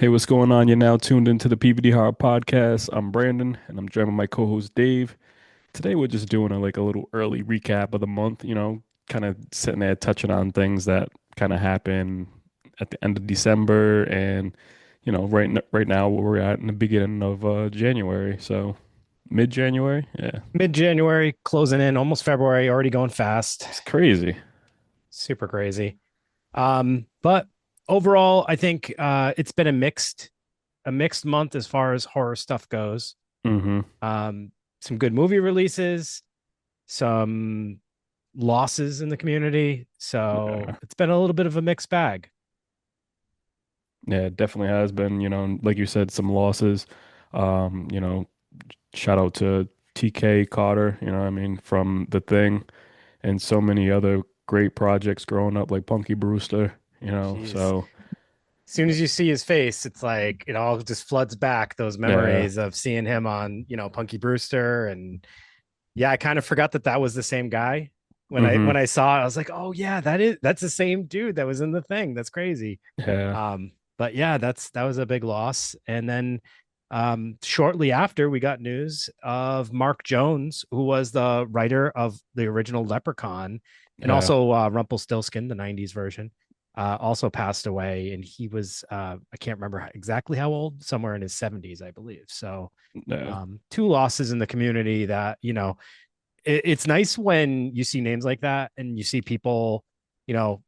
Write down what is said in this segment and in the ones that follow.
Hey, what's going on? You're now tuned into the PVD Horror Podcast. I'm Brandon, and I'm joined by my co-host Dave. Today, we're just doing a little early recap of the month. Kind of sitting there touching on things that kind of happen at the end of December, and right now where we're at in the beginning of January. So mid-January, yeah, Mid-January, closing in, almost February, already going fast. it's crazy. Super crazy. But overall, I think it's been a mixed month as far as horror stuff goes. Mm-hmm. Some good movie releases, some losses in the community. So Yeah, it's been a little bit of a mixed bag. yeah, it definitely has been. Like you said, some losses. Um, you know, Shout out to TK Carter, I mean, from The Thing and so many other great projects growing up like Punky Brewster, Jeez. so As soon as you see his face, it's like it all just floods back those yeah. memories of seeing him on, Punky Brewster. And yeah, I kind of forgot that that was the same guy. When I Hmm. when I saw it, I was like, "Oh yeah, that's the same dude that was in the thing." That's crazy. Yeah. But yeah, that was a big loss. And then shortly after, we got news of Mark Jones, who was the writer of the original Leprechaun and Yeah. also Rumpelstiltskin, the '90s version. Also passed away, and he was I can't remember exactly how old, somewhere in his 70s, I believe. So Yeah. two losses in the community that it's nice when you see names like that and you see people, you know,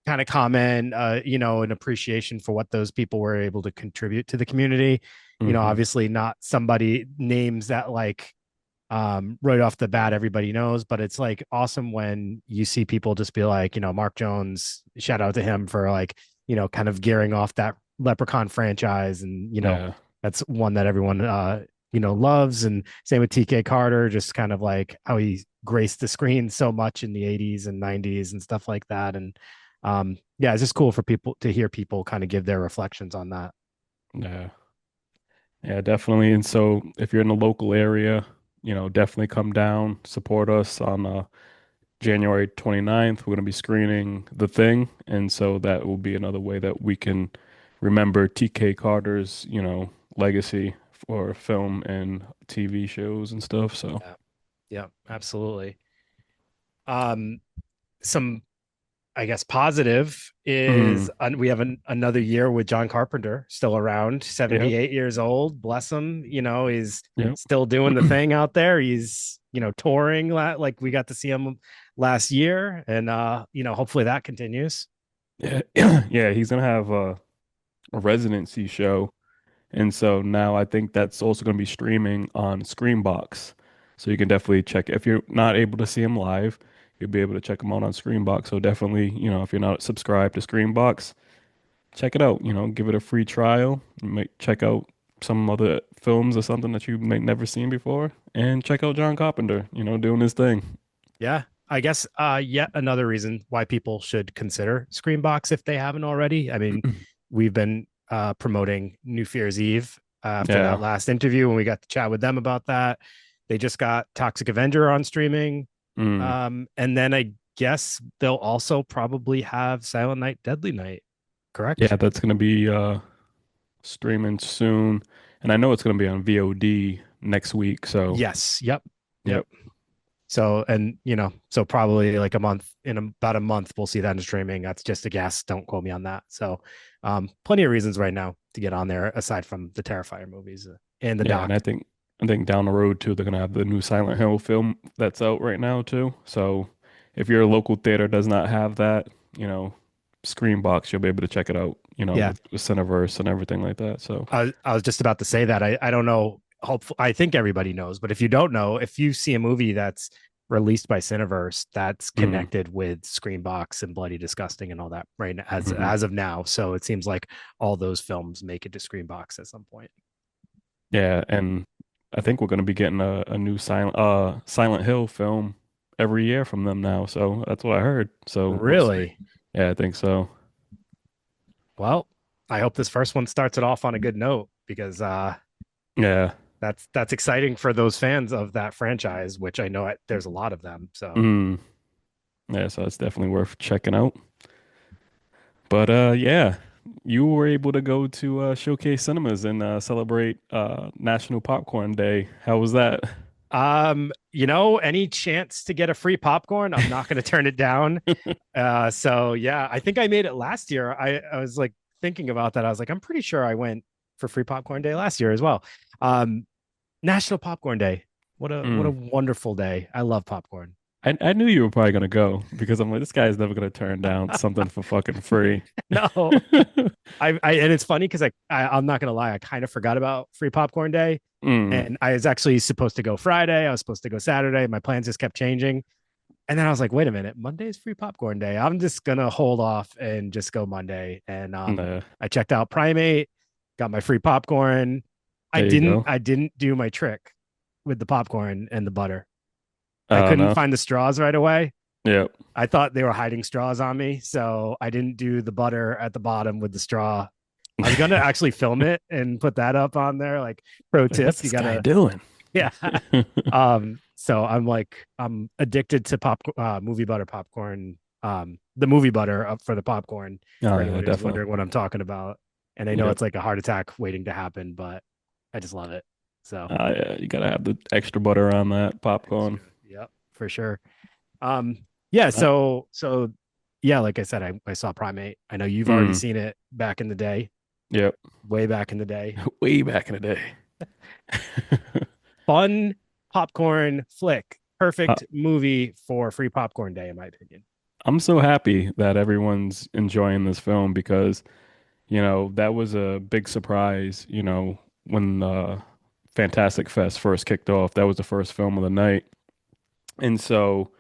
kind of comment, an appreciation for what those people were able to contribute to the community. Hmm. Obviously not somebody names that like right off the bat everybody knows, but it's like awesome when you see people just be like, Mark Jones, shout out to him for like, kind of gearing off that Leprechaun franchise. And Yeah. that's one that everyone loves. And same with TK Carter, just kind of like how he graced the screen so much in the 80s and 90s and stuff like that. And yeah, it's just cool for people to hear people kind of give their reflections on that. Yeah. Yeah, definitely. And so if you're in the local area, definitely come down, support us on January 29th. We're going to be screening The Thing, and so that will be another way that we can remember TK Carter's, legacy for film and TV shows and stuff. So, Yeah, yeah, absolutely. um some, I guess, positive mm, is we have another year with John Carpenter still around, yep, 78 years old. Bless him. He's yep. still doing the thing out there. He's, touring like we got to see him last year. And, hopefully that continues. Yeah, yeah, he's gonna have a residency show, and so now I think that's also gonna be streaming on Screambox. So you can definitely check if you're not able to see him live, you'll be able to check him out on Screambox. So definitely, if you're not subscribed to Screambox, check it out. Give it a free trial. You might check out some other films or something that you may never seen before, and check out John Carpenter, doing his thing. Yeah. I guess yet another reason why people should consider Screambox if they haven't already. I mean, we've been promoting New Fear's Eve after that Yeah. last interview when we got to chat with them about that. They just got Toxic Avenger on streaming. Mm. And then I guess they'll also probably have Silent Night, Deadly Night, Yeah, correct? that's gonna be streaming soon, and I know it's gonna be on VOD next week. So, Yes. Yep. Yep. yep, So, and so probably like in about a month, we'll see that in streaming. That's just a guess. Don't quote me on that. So, plenty of reasons right now to get on there aside from the Terrifier movies and the yeah, and doc. I think down the road too, they're gonna have the new Silent Hill film that's out right now too. So, if your local theater does not have that, you know, Screenbox, you'll be able to check it out. Yeah. With Cineverse and everything like that. So, I was just about to say that. I don't know. Hopefully, I think everybody knows, but if you don't know, if you see a movie that's released by Cineverse that's mm, connected with Screenbox and Bloody Disgusting and all that, right? As mhm. as of now, so it seems like all those films make it to Screenbox at some point. Yeah, and I think we're gonna be getting a new Silent Hill film every year from them now. So that's what I heard. So we'll see. Really? Yeah, I think so. Well, I hope this first one starts it off on a good note because Yeah. that's exciting for those fans of that franchise, which I know there's a lot of them. So Mm. Yeah, so it's definitely worth checking out. But yeah. you were able to go to Showcase Cinemas and celebrate National Popcorn Day. How was that? Any chance to get a free popcorn, I'm not going to turn it down. So yeah, I think I made it last year. I was like thinking about that. I was like, I'm pretty sure I went for free popcorn day last year as well. Um, National Popcorn Day. What a Mm. wonderful day. I love popcorn. I knew you were probably gonna go because I'm like, this guy's never gonna turn down something for fucking free. No, I and it's funny because I'm not gonna lie, I kind of forgot about free popcorn day. Mm. And I was actually supposed to go Friday. I was supposed to go Saturday. My plans just kept changing. And then I was like, wait a minute, Monday is free popcorn day. I'm just gonna hold off and just go Monday. And Nah, I checked out Primate, got my free popcorn. I there you didn't go. I didn't do my trick with the popcorn and the butter. I Oh couldn't no. find the straws right away. Yep. I thought they were hiding straws on me, so I didn't do the butter at the bottom with the straw. I was gonna actually film it and put that up on there. Like pro Like, tip, what's you this guy gotta doing? yeah. So I'm addicted to pop movie butter popcorn. The movie butter up for the popcorn Oh for yeah, anyone who's definitely. wondering what I'm talking about. And I know Yep. it's like a heart attack waiting to happen, but I just love it. So Yeah, you gotta have the extra butter on that extra, popcorn. yep, for sure. Yeah, Uh, so yeah, like I said, I saw Primate. I know you've already mm, seen it back in the day, yep. way back in the day. Way back in the day. Fun popcorn flick. Uh, Perfect movie for free popcorn day, in my opinion. I'm so happy that everyone's enjoying this film because, that was a big surprise, when Fantastic Fest first kicked off. That was the first film of the night. And so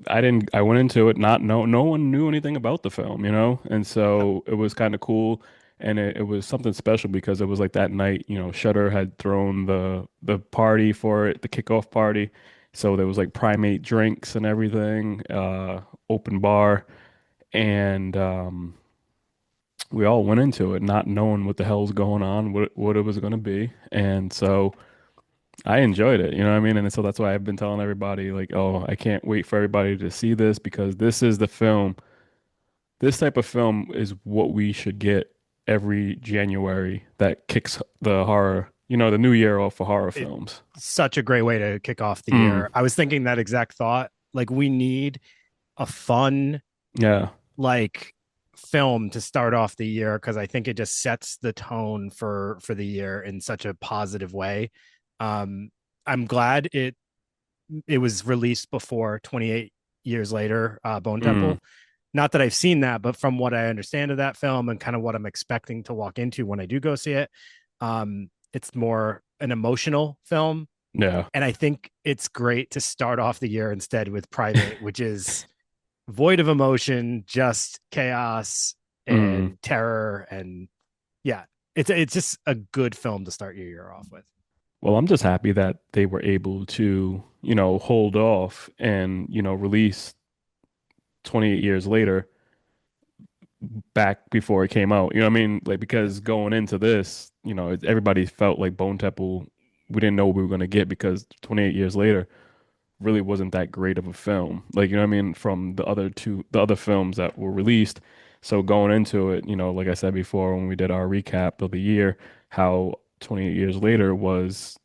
I didn't, I went into it not, no one knew anything about the film, And so it was kind of cool. And it was something special because it was like that night, Shudder had thrown the party for it, the kickoff party. So there was like Primate drinks and everything, open bar. And we all went into it not knowing what the hell's going on, what it was going to be. And so I enjoyed it, you know what I mean? And so that's why I've been telling everybody, like, oh, I can't wait for everybody to see this because this is the film. This type of film is what we should get every January that kicks the horror, the new year off for horror It's films. such a great way to kick off the Mm, year. I was thinking that exact thought. Like we need a fun yeah. like film to start off the year because I think it just sets the tone for the year in such a positive way. Um, I'm glad it was released before 28 years later, Bone Mm, Temple. Not that I've seen that, but from what I understand of that film and kind of what I'm expecting to walk into when I do go see it, it's more an emotional film. yeah. And I think it's great to start off the year instead with Primate, which is void of emotion, just chaos Mm. and terror. And yeah, it's just a good film to start your year off with. Well, I'm just happy that they were able to, hold off and, release 28 years later back before it came out. You know what I mean? Like Yeah. because going into this, everybody felt like Bone Temple, we didn't know what we were going to get because 28 years later really wasn't that great of a film. Like, you know what I mean? From the other films that were released. So going into it, like I said before when we did our recap of the year, how 28 years later was,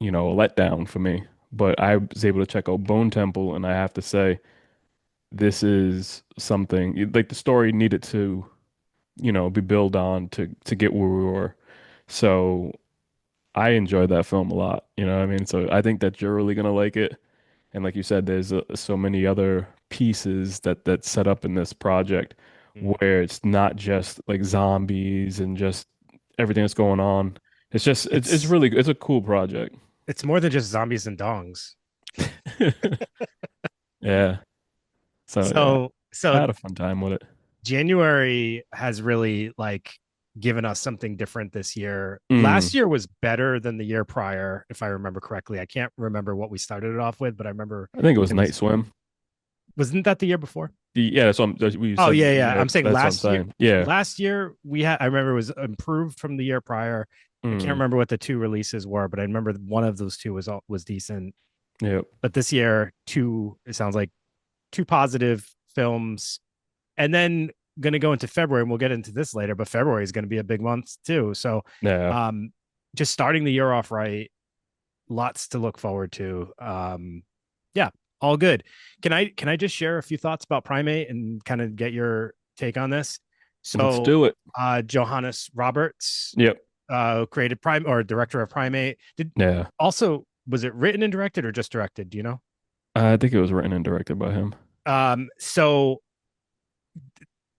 a letdown for me. But I was able to check out Bone Temple and I have to say this is something like the story needed to be built on to get where we were. So I enjoyed that film a lot, you know what I mean? So I think that you're really gonna like it. And like you said, there's so many other pieces that set up in this project Mhm. where it's not just like zombies and just everything that's going on. It's just it's It's really it's a cool project. it's more than just zombies and dongs. Yeah. So yeah, I So had a fun time with it. January has really like given us something different this year. Mm, Last year was better than the year prior, if I remember correctly. I can't remember what we started it off with, but I remember I think it was there Night was Swim. wasn't that the year before? Yeah, we Oh said yeah, yeah. yeah, I'm saying that's what I'm last year. saying. Yeah. Last year we had. I remember it was improved from the year prior. I can't Mm, remember what the two releases were, but I remember one of those two was decent. yeah. But this year, two. It sounds like two positive films, and then going to go into February, and we'll get into this later, but February is going to be a big month too. So, Yeah. um, just starting the year off right, lots to look forward to. Yeah, all good. Can I just share a few thoughts about Primate and kind of get your take on this? Let's So, do it. Johannes Roberts, Yep. created Prime or director of Primate. Did Yeah. also was it written and directed or just directed? Do you know? I think it was written and directed by him. So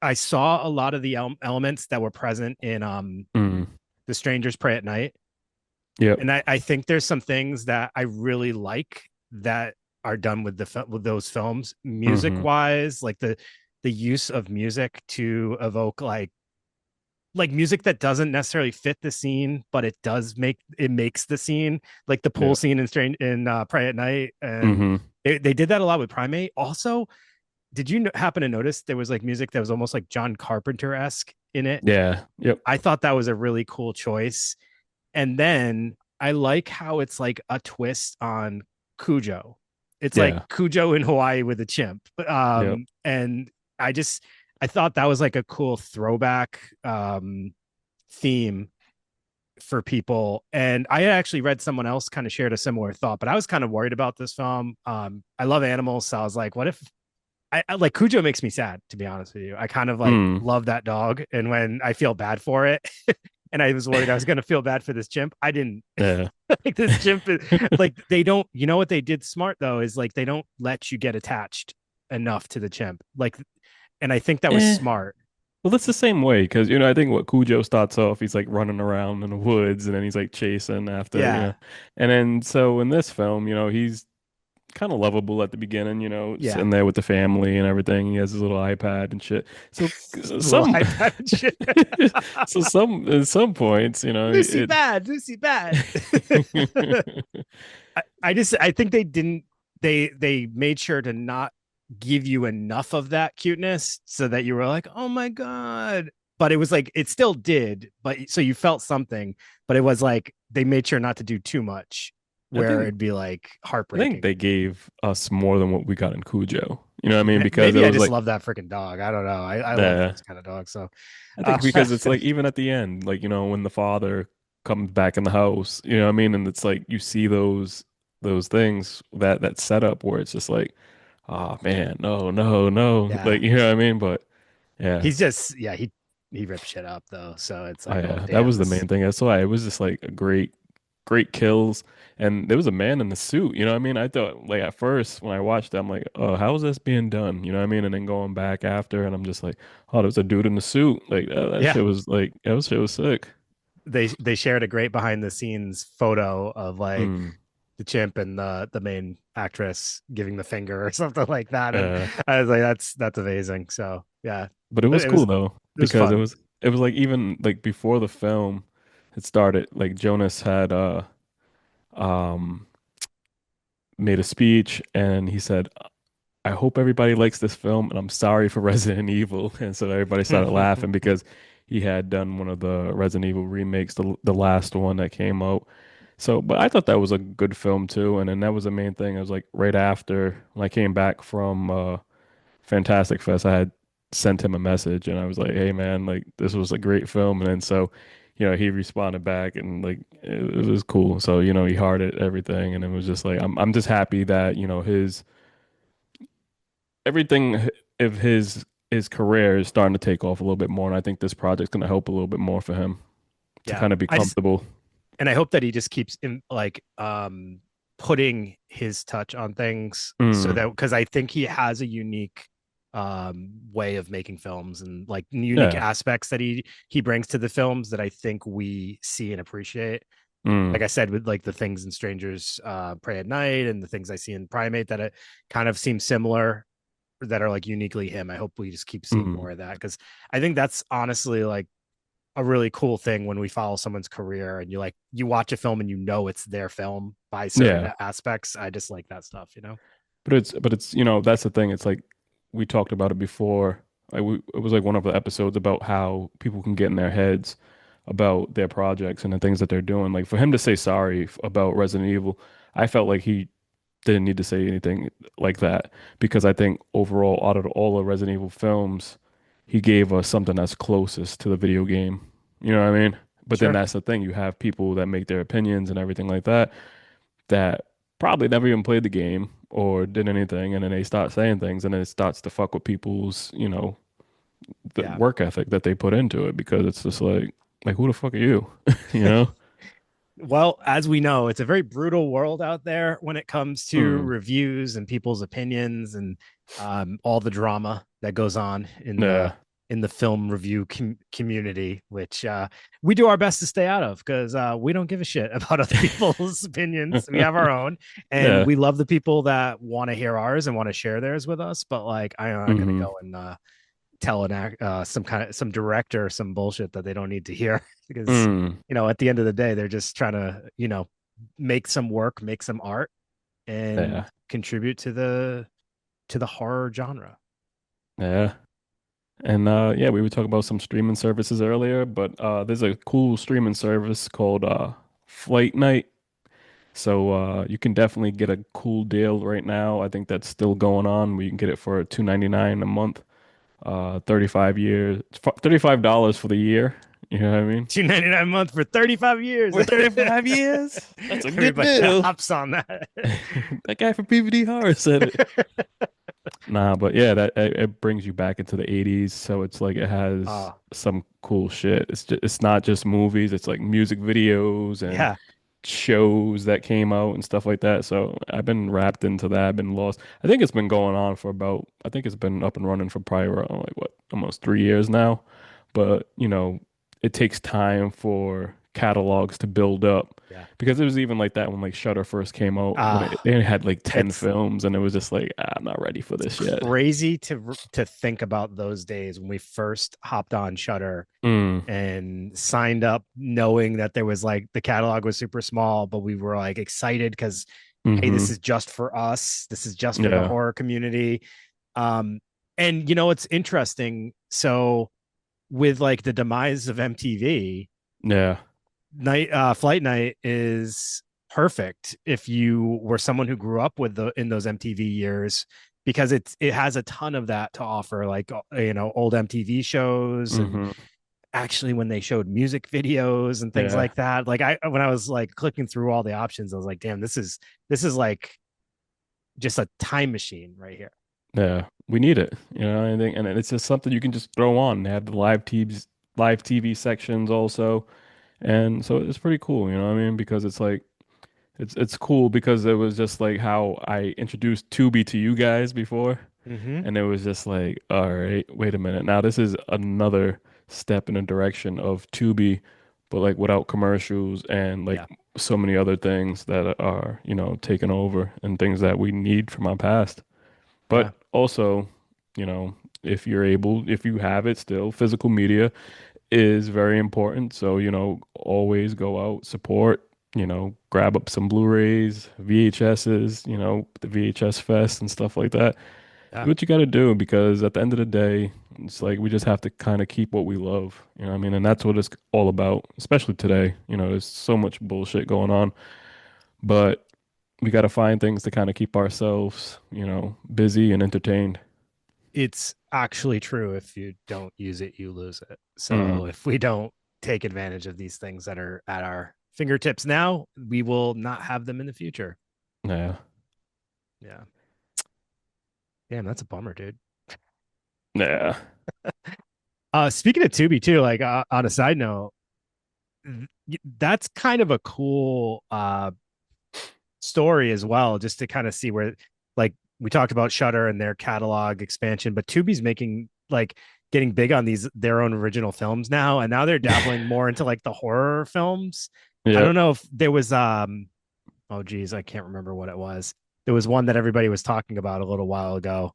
I saw a lot of the elements that were present in Mm. The Strangers Pray at Night, Yep. and I think there's some things that I really like that are done with with those films, music Hmm. wise, like the use of music to evoke like music that doesn't necessarily fit the scene, but it makes the scene, like the pool Yep. scene in Strange in Pray at Night, and Hmm. they did that a lot with Primate. Also, did you happen to notice there was like music that was almost like John Carpenter esque in it? Yeah. Yep. I thought that was a really cool choice. And then I like how it's like a twist on Cujo. It's like Yeah. Cujo in Hawaii with a chimp. Yep. And I just I thought that was like a cool throwback theme for people. And I actually read someone else kind of shared a similar thought, but I was kind of worried about this film. I love animals, so I was like, what if I like Cujo makes me sad, to be honest with you. I kind of like Mm. love that dog. And when I feel bad for it, and I was worried I was going to feel bad for this chimp, I didn't. Yeah. Like this chimp is like, they don't, you know what they did smart though, is like they don't let you get attached enough to the chimp. Like, and I think that was Eh. smart. Well, that's the same way because I think what Cujo starts off, he's like running around in the woods, and then he's like chasing after, Yeah. and then so in this film, he's kind of lovable at the beginning, Yeah. sitting there with the family and everything. He has his little iPad and shit. So Little some, iPad and shit. so some at some points, Lucy bad, Lucy bad. I think they didn't they made sure to not give you enough of that cuteness so that you were like, oh my god. But it was like it still did, but so you felt something, but it was like they made sure not to do too much I where think it'd be like I think heartbreaking. they gave us more than what we got in Cujo. You know what I mean? Because it Maybe I was just like, love that freaking dog. I don't know. I love uh, those kind of dogs. So I uh, think because it's like even at the end, like when the father comes back in the house, you know what I mean, and it's like you see those things that setup where it's just like, oh man, no, no, no, yeah. like you know what I mean. But yeah, He's just yeah, he rips shit up though. So it's oh like, oh yeah, that damn, was the this main thing. That's why it was just like a great kills, and there was a man in the suit. You know what I mean? I thought like at first when I watched it, I'm like, oh, how is this being done? You know what I mean? And then going back after, and I'm just like, oh, there's a dude in the suit. Like that yeah. shit was like that shit was sick. They shared a great behind the scenes photo of like Mm. the chimp and the main actress giving the finger or something like that, and Uh, I was like, that's amazing. So yeah, but it was it was cool though it was because it fun. was it was like even like before the film had started, like Jonas had um made a speech and he said, I hope everybody likes this film and I'm sorry for Resident Evil. And so everybody started laughing because he had done one of the Resident Evil remakes, the last one that came out. So, but I thought that was a good film too. And then that was the main thing. I was like right after when I came back from Fantastic Fest, I had sent him a message and I was like, "Hey man, like this was a great film." And then so, he responded back and like it was cool. So, he hearted everything and it was just like I'm just happy that, his everything of his career is starting to take off a little bit more and I think this project's going to help a little bit more for him to Yeah, kind of be I just comfortable. and I hope that he just keeps in like putting his touch on things so Mm, that because I think he has a unique way of making films and like unique yeah. aspects that he brings to the films that I think we see and appreciate. Mm, Like I said, with like the things in Strangers Pray at Night and the things I see in Primate that it kind of seem similar that are like uniquely him. I hope we just keep seeing mm, more of that because I think that's honestly like a really cool thing when we follow someone's career and you watch a film and you know it's their film by certain yeah. aspects. I just like that stuff, you know. But it's that's the thing. It's like we talked about it before. It was like one of the episodes about how people can get in their heads about their projects and the things that they're doing. Like for him to say sorry about Resident Evil, I felt like he didn't need to say anything like that because I think overall, out of all the Resident Evil films, he gave us something that's closest to the video game. You know what I mean? But then Sure. that's the thing. You have people that make their opinions and everything like that that probably never even played the game or did anything, and then they start saying things, and then it starts to fuck with people's, the Yeah. work ethic that they put into it because it's just like who the fuck are you? You know? Well, as we know, it's a very brutal world out there when it comes to Mm, reviews and people's opinions and all the drama that goes on yeah. in the film review community, which we do our best to stay out of because we don't give a shit about other people's opinions. We have our own, and Yeah. we love the people that want to hear ours and want to share theirs with us. But like, I'm not gonna Hmm. go and tell some director some bullshit that they don't need to hear because Mm, at the end of the day they're just trying to make some work, make some art, and yeah. contribute to the horror genre. Yeah. And yeah, we were talking about some streaming services earlier, but there's a cool streaming service called Flight Night. So you can definitely get a cool deal right now. I think that's still going on. We can get it for 2.99 a month, 35 years, $35 for the year. You know what I mean? 2.99 a month for 35 years. For 35 years? That's a good Everybody deal. hops on that. That guy from PVD Horror said it. Nah, but yeah, that it brings you back into the 80s, so it's like it has Oh, some cool shit. It's not just movies, it's like music videos and yeah. shows that came out and stuff like that. So I've been wrapped into that. I've been lost. I think it's been going on for about, I think it's been up and running for probably around like what, almost 3 years now. But, it takes time for catalogs to build up Yeah. because it was even like that when like Shudder first came out when uh they had like 10 it's films and it was just like, I'm not ready for it's this yet. crazy to think about those days when we first hopped on Shutter Mm, and signed up knowing that there was like the catalog was super small, but we were like excited because hey, this mm-hmm. is just for us. This is just for the Yeah. horror community. Um, and it's interesting. So with like the demise of MTV, Yeah. Flight Night is perfect if you were someone who grew up with the in those MTV years because it has a ton of that to offer, like old MTV shows and Mm-hmm. actually when they showed music videos and things Yeah. like that. Like I when I was like clicking through all the options, I was like, damn, this is like just a time machine right here. Yeah, we need it, I think, and it's just something you can just throw on. They have the live TV sections also, and so it's pretty cool, you know what I mean? Because it's like it's cool because it was just like how I introduced Tubi to you guys before, Mm-hmm. and it was just like, all right, wait a minute, now this is another step in the direction of Tubi, but like without commercials and like Yeah. so many other things that are, taken over and things that we need from our past. Yeah. But also, you know, if you're able, if you have it still, physical media is very important. So, always go out, support, grab up some Blu-rays, VHSs, the VHS Fest and stuff like that. Yeah. Do what you got to do because at the end of the day, it's like we just have to kind of keep what we love. You know what I mean? And that's what it's all about, especially today. There's so much bullshit going on, but we got to find things to kind of keep ourselves, busy and entertained. It's actually true. If you don't use it, you lose it. Mm, So if we don't take advantage of these things that are at our fingertips now, we will not have them in the future. yeah. Yeah. Damn, that's a bummer, dude. Yeah. Speaking of Tubi too, like on a side note, that's kind of a cool story as well, just to kind of see where, like, we talked about Shutter and their catalog expansion, but Tubi's making like getting big on these their own original films now, and now they're dabbling more into like the horror films. I Yep. don't know if there was oh geez, I can't remember what it was. There was one that everybody was talking about a little while ago.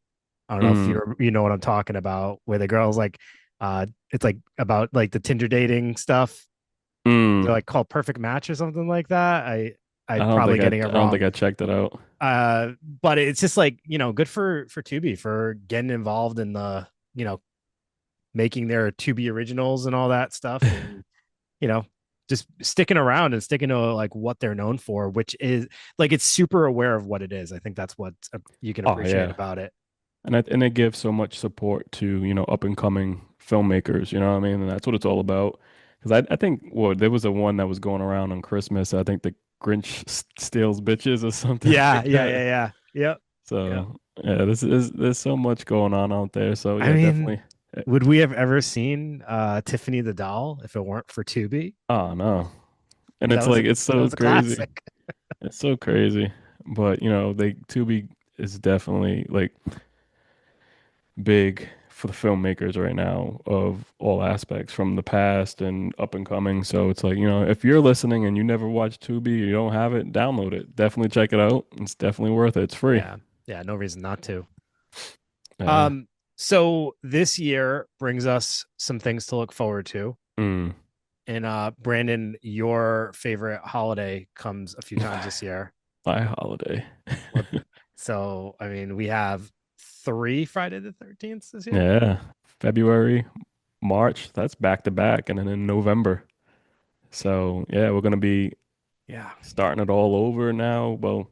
I don't know if Mm, you know what I'm talking about, where the girl's like, it's like about like the Tinder dating stuff. They're mm. like called Perfect Match or something like that. I I'm don't probably think I, getting it I don't wrong. think I checked it out. But it's just like, good for Tubi for getting involved in the, making their Tubi originals and all that stuff, and you know, just sticking around and sticking to like what they're known for, which is like it's super aware of what it is. I think that's what you can Oh appreciate yeah. about it. and it gives so much support to, up and coming filmmakers, you know what I mean? And that's what it's all about. Because I think, well, there was a one that was going around on Christmas. I think the Grinch steals bitches or something Yeah, like yeah, that. yeah, yeah. Yep. Yep. So yeah, there's so much going on out there. So I yeah, mean, definitely. would we have ever seen Tiffany the Doll if it weren't for Tubi? Oh no. And That it's was like a it's that so was a crazy. classic. It's so crazy. But they Tubi is definitely like big for the filmmakers right now of all aspects from the past and up and coming. So it's like, if you're listening and you never watched Tubi, you don't have it, download it. Definitely check it out. It's definitely worth it. It's free. Yeah. Yeah, no reason not to. Yeah. Um, so this year brings us some things to look forward to. Mm. And Brandon, your favorite holiday comes a few times this year. My holiday. What so I mean, we have three Friday the 13th this year. Yeah. February, March, that's back to back. And then in November. So yeah, we're gonna be Yeah. starting it all over now. Well,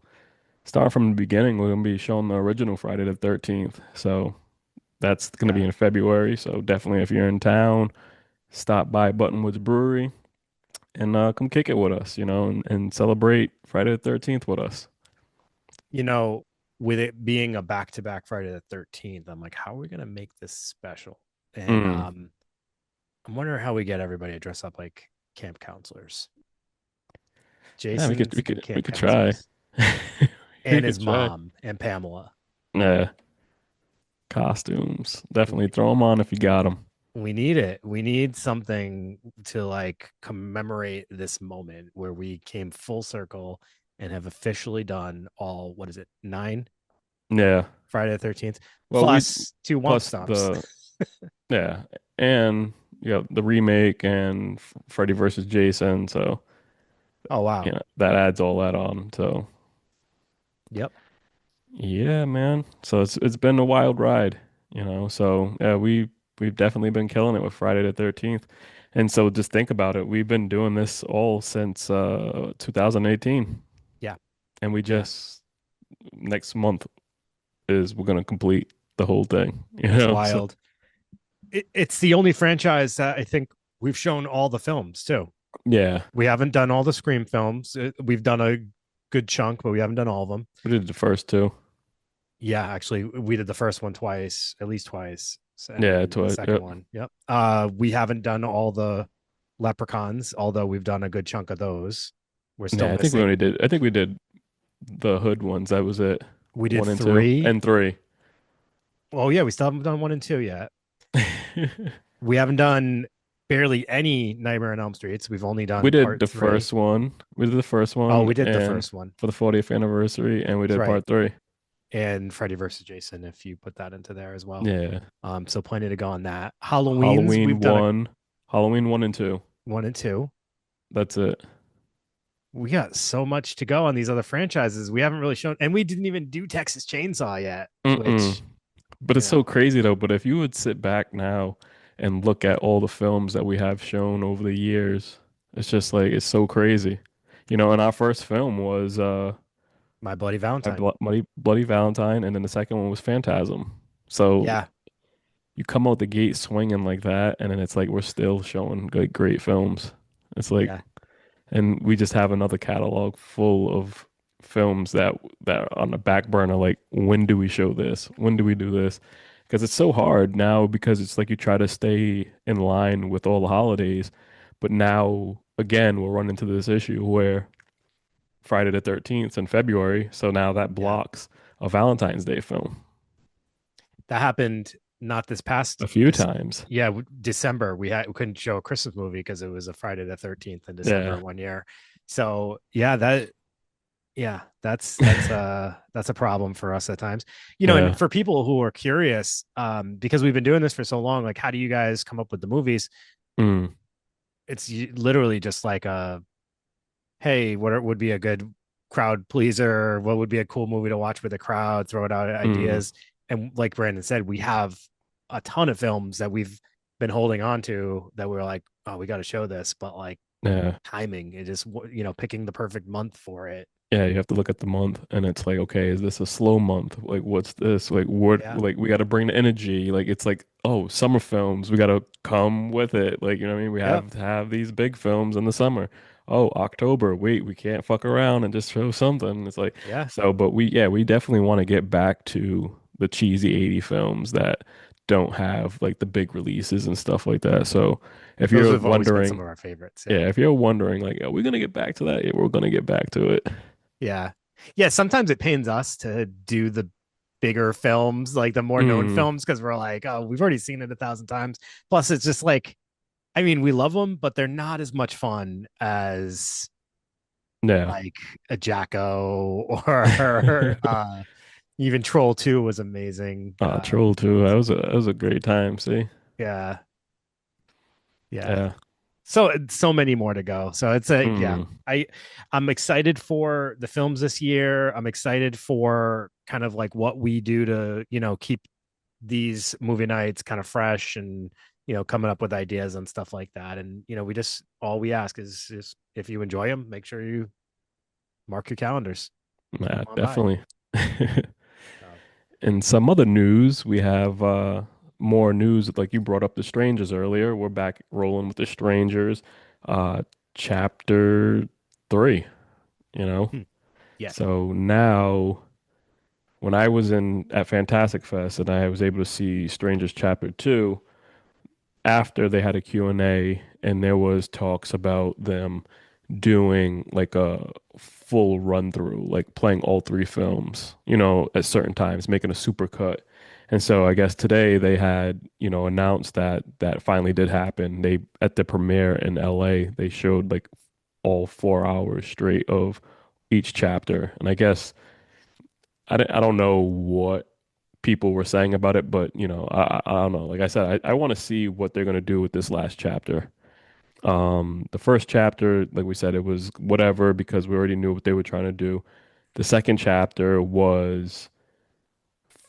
starting from the beginning, we're gonna be showing the original Friday the 13th. So that's gonna be Yeah. in February. So definitely if you're in town, stop by Buttonwoods Brewery and come kick it with us, and celebrate Friday the 13th with us. You know, with it being a back-to-back Friday the 13th, I'm like, how are we gonna make this special? And Mm. I'm wondering how we get everybody to dress up like camp counselors. Yeah, we could we Jason's could we camp could try. counselors We and his could try. mom and Pamela. Yeah, costumes. Definitely throw them on if you got them. We need it. We need something to like commemorate this moment where we came full circle and have officially done all, what is it, nine Yeah. Friday the 13th, Well, we plus two Womp plus Stomps. the yeah, and the remake and Freddy versus Jason. So Oh, wow. that adds all that on. So Yep. yeah, man. So it's been a wild ride. So yeah, we've definitely been killing it with Friday the 13th. And so just think about it. We've been doing this all since 2018. Yeah. And we Yeah. just next month is we're gonna complete the whole thing. That's So wild. It's the only franchise that I think we've shown all the films too. yeah, We haven't done all the Scream films. We've done a good chunk, but we haven't done all of them. we did the first two. Yeah, actually, we did the first one twice, at least twice, and Yeah, then to the it. second Yep. one. Yep. We haven't done all the Leprechauns, although we've done a good chunk of those. We're still Yeah, missing. I think we did the hood ones. That was it. We did One and two three. and three. Oh yeah, we still haven't done one and two yet. We haven't done barely any Nightmare on Elm Streets. We've only We done did part the three. first one. We did the first Oh, one we did the and first one. for the 40th anniversary, and we That's did right. part three. And Freddy versus Jason, if you put that into there as well. Yeah. So plenty to go on that. Halloween's Halloween we've done a one, Halloween one and two. one and two. That's it. We got so much to go on these other franchises. We haven't really shown, and we didn't even do Texas Chainsaw yet, Mm-mm. which, But you it's so know, crazy though. But if you would sit back now and look at all the films that we have shown over the years, it's just like it's so crazy. And our first film was My Bloody My Valentine. Bloody Valentine, and then the second one was Phantasm. So Yeah. you come out the gate swinging like that, and then it's like we're still showing like great films. It's like, Yeah. and we just have another catalog full of films that are on the back burner. Like, when do we show this? When do we do this? Because it's so hard now because it's like you try to stay in line with all the holidays, but now again we'll run into this issue where Friday the 13th in February, so now that Yeah. blocks a Valentine's Day film That happened not this past a few this times. yeah, December. We couldn't show a Christmas movie because it was a Friday the 13th in December Yeah. one year. So yeah, that's a problem for us at times. And Yeah. for people who are curious, because we've been doing this for so long, like how do you guys come up with the movies? Mm. It's literally just like hey, would be a good crowd pleaser? What would be a cool movie to watch with a crowd? Throw it out Mm. ideas. And like Brandon said, we have a ton of films that we've been holding on to that we're like, oh, we got to show this, but like Yeah. timing, it just picking the perfect month for it. Yeah, you have to look at the month and it's like, okay, is this a slow month? Like, what's this? Like, what, Yeah. like, we got to bring the energy. Like, it's like, oh, summer films, we got to come with it. Like, you know what I mean? We Yep. have to have these big films in the summer. Oh, October, wait, we can't fuck around and just show something. It's like, Yeah. so, but yeah, we definitely want to get back to the cheesy 80 films that don't have like the big releases and stuff like that. So, if Those you're have always been some wondering, of our favorites. Yeah. yeah, if you're wondering, like, are we gonna get back to that? Yeah, we're gonna get back to it. Yeah. Yeah. Sometimes it pains us to do the bigger films, like the more known Mm, films, because we're like, oh, we've already seen it 1,000 times. Plus, it's just like, I mean, we love them, but they're not as much fun as yeah. like a Jacko or even Troll 2 was amazing. Troll 2. That was a great time. See? Yeah. Yeah. Yeah. So many more to go. So it's a yeah. Mm, I I'm excited for the films this year. I'm excited for kind of like what we do to, keep these movie nights kind of fresh and coming up with ideas and stuff like that. And we just all we ask is if you enjoy them, make sure you mark your calendars. yeah, Come on by. definitely. So, In some other news, we have more news. Like you brought up The Strangers earlier. We're back rolling with The Strangers, uh, chapter 3, you know? hmm, yes. So now, when I was in at Fantastic Fest and I was able to see Strangers Chapter 2, after they had a Q&A and there was talks about them doing like a full run through, like playing all three films, at certain times, making a super cut. And so I guess today they had, announced that that finally did happen. They at the premiere in LA, they showed like all 4 hours straight of each chapter. And I guess I don't know what people were saying about it, but I don't know. Like I said, I want to see what they're gonna do with this last chapter. The first chapter, like we said, it was whatever because we already knew what they were trying to do. The second chapter was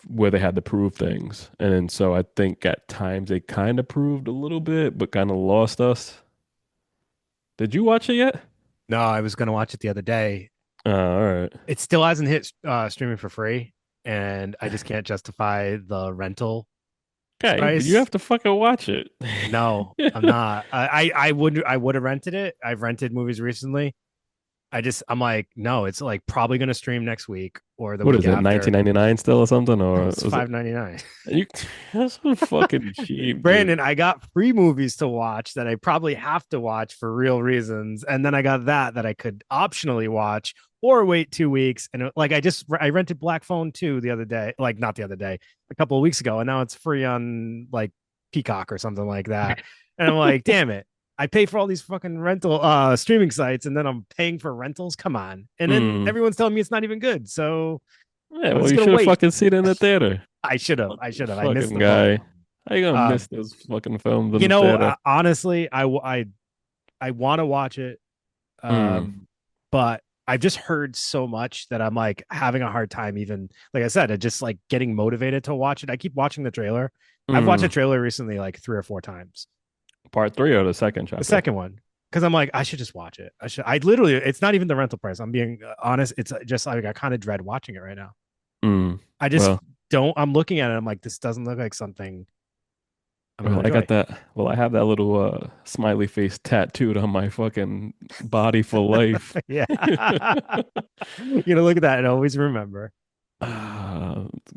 where they had to prove things. And so I think at times they kind of proved a little bit, but kind of lost us. Did you watch it yet? No, I was gonna watch it the other day. All right. It still hasn't hit streaming for free, and I just can't justify the rental Okay, but you price. have to fucking watch it. No, I'm not. I would have rented it. I've rented movies recently. I'm like, no, it's like probably gonna stream next week or the What week is it, after. 1999 still or something? No, Or it's was it? $5.99. You, that's so fucking cheap, dude. Brandon, I got free movies to watch that I probably have to watch for real reasons, and then I got that I could optionally watch or wait 2 weeks. And like I rented Black Phone 2 the other day, like not the other day, a couple of weeks ago, and now it's free on like Peacock or something like that. And I'm like, damn it. I pay for all these fucking rental streaming sites and then I'm paying for rentals. Come on. And then Mm. everyone's telling me it's not even good. So Yeah, I'm well, just you gonna should have wait. fucking seen it in the theater. I should have. I Fucking should have. I missed fucking the boat. guy. How you gonna Um, miss those fucking films in the theater? honestly, I want to watch it. Mm. But I've just heard so much that I'm like having a hard time even like I said, just like getting motivated to watch it. I keep watching the trailer. I've watched the Mm. trailer recently like 3 or 4 times. Part 3 or the second The chapter? second one. Because I'm like, I should just watch it. I literally, it's not even the rental price. I'm being honest. It's just like, I kind of dread watching it right now. Mm. I just Well, I'm looking at it. I'm like, this doesn't look like something I'm going to well, I got enjoy. that. Well, I have that little smiley face tattooed on my fucking body for life. Yeah. Look at that and always remember.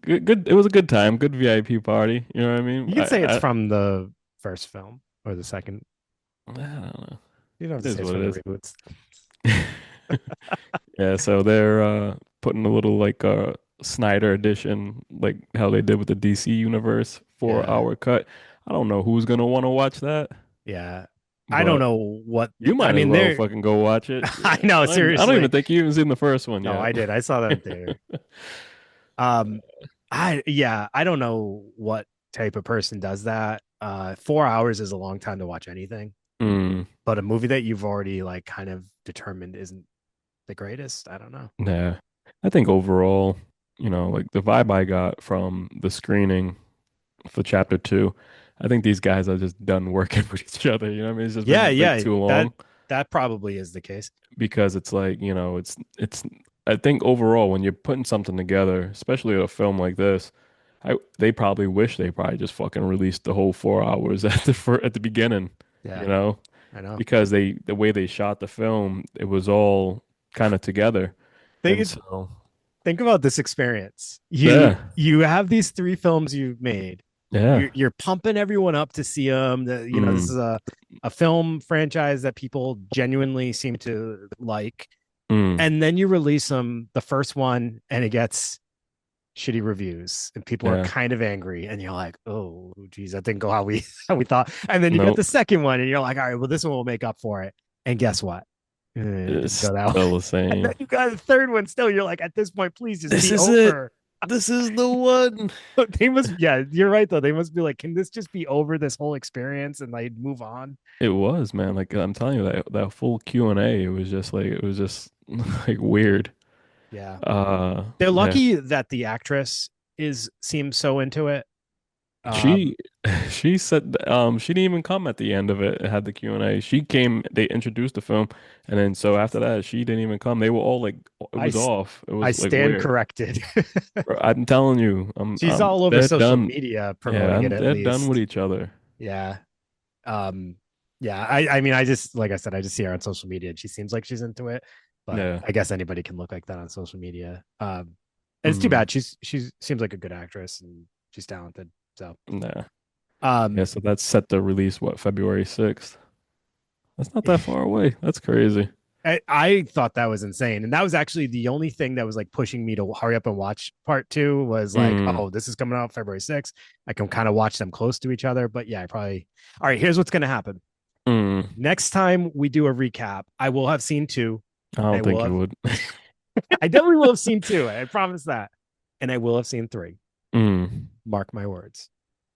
Good, good. It was a good time. Good VIP party. You know what I mean? You could say it's I from the first film or the second. don't know. You don't have It to is say it's what from the it reboots. is. Yeah, so they're putting a little like Snyder edition, like how they did with the DC universe, 4 Yeah. hour cut. I don't know who's gonna want to watch that, Yeah. I don't but know what you I might as mean well they're fucking go watch it. I know, I don't even seriously. think you even seen the first one No, yet. I did. I saw that in theater. Um I don't know what type of person does that. 4 hours is a long time to watch anything, Mm, but a movie that you've already like kind of determined isn't the greatest. I don't know. nah. I think overall, like the vibe I got from the screening for chapter 2, I think these guys are just done working with each other. You know what I mean? It's just Yeah, been like yeah. too That long. that probably is the case. Because it's like, it's I think overall, when you're putting something together, especially a film like this, they probably wish they probably just fucking released the whole 4 hours at at the beginning, you Yeah, know, I know. because the way they shot the film, it was all kind of together, and Think so think about this experience. yeah, You have these three films you've made. yeah, You're pumping everyone up to see them. This is mm, a film franchise that people genuinely seem to like, mm, and then you release them, the first one, and it gets shitty reviews, and people are yeah, kind of angry, and you're like, oh, geez, that didn't go how we how we thought. And then you get the nope, second one, and you're like, all right, well, this one will make up for it. And guess what? It didn't it's go that way. still the And then same. you got a third one still. You're like, at this point, please just This be is it. over. This is the one. They must, yeah, you're right though. They must be like, can this just be over, this whole experience, and like move on? It was, man. Like I'm telling you, that full Q&A, it was just like weird. Yeah. They're Yeah. lucky that the actress is seems so into it. Um, She she said she didn't even come at the end of it. It had the Q&A. She came, they introduced the film, and then so after that she didn't even come. They were all like it I was off. It I was like stand weird. corrected. Bro, I'm telling you, She's all over they're social done. media Yeah, promoting it at they're done with least. each other. Yeah. Um, yeah. I mean, I just like I said, I just see her on social media and she seems like she's into it. But Yeah. I guess anybody can look like that on social media. And it's too Mm, bad. She's seems like a good actress and she's talented. So nah. Yeah, um so that's set to release what, February 6th? That's not that far away. That's crazy. I thought that was insane. And that was actually the only thing that was like pushing me to hurry up and watch part two was like, Mm, oh, this is coming out February 6th. I can kind of watch them close to each other. But yeah, I probably all right, here's what's gonna happen. mm. Next time we do a recap, I will have seen two. I I don't will think you have would. I definitely will have seen two. I promise that. And I will have seen three. Mm. Mark my words.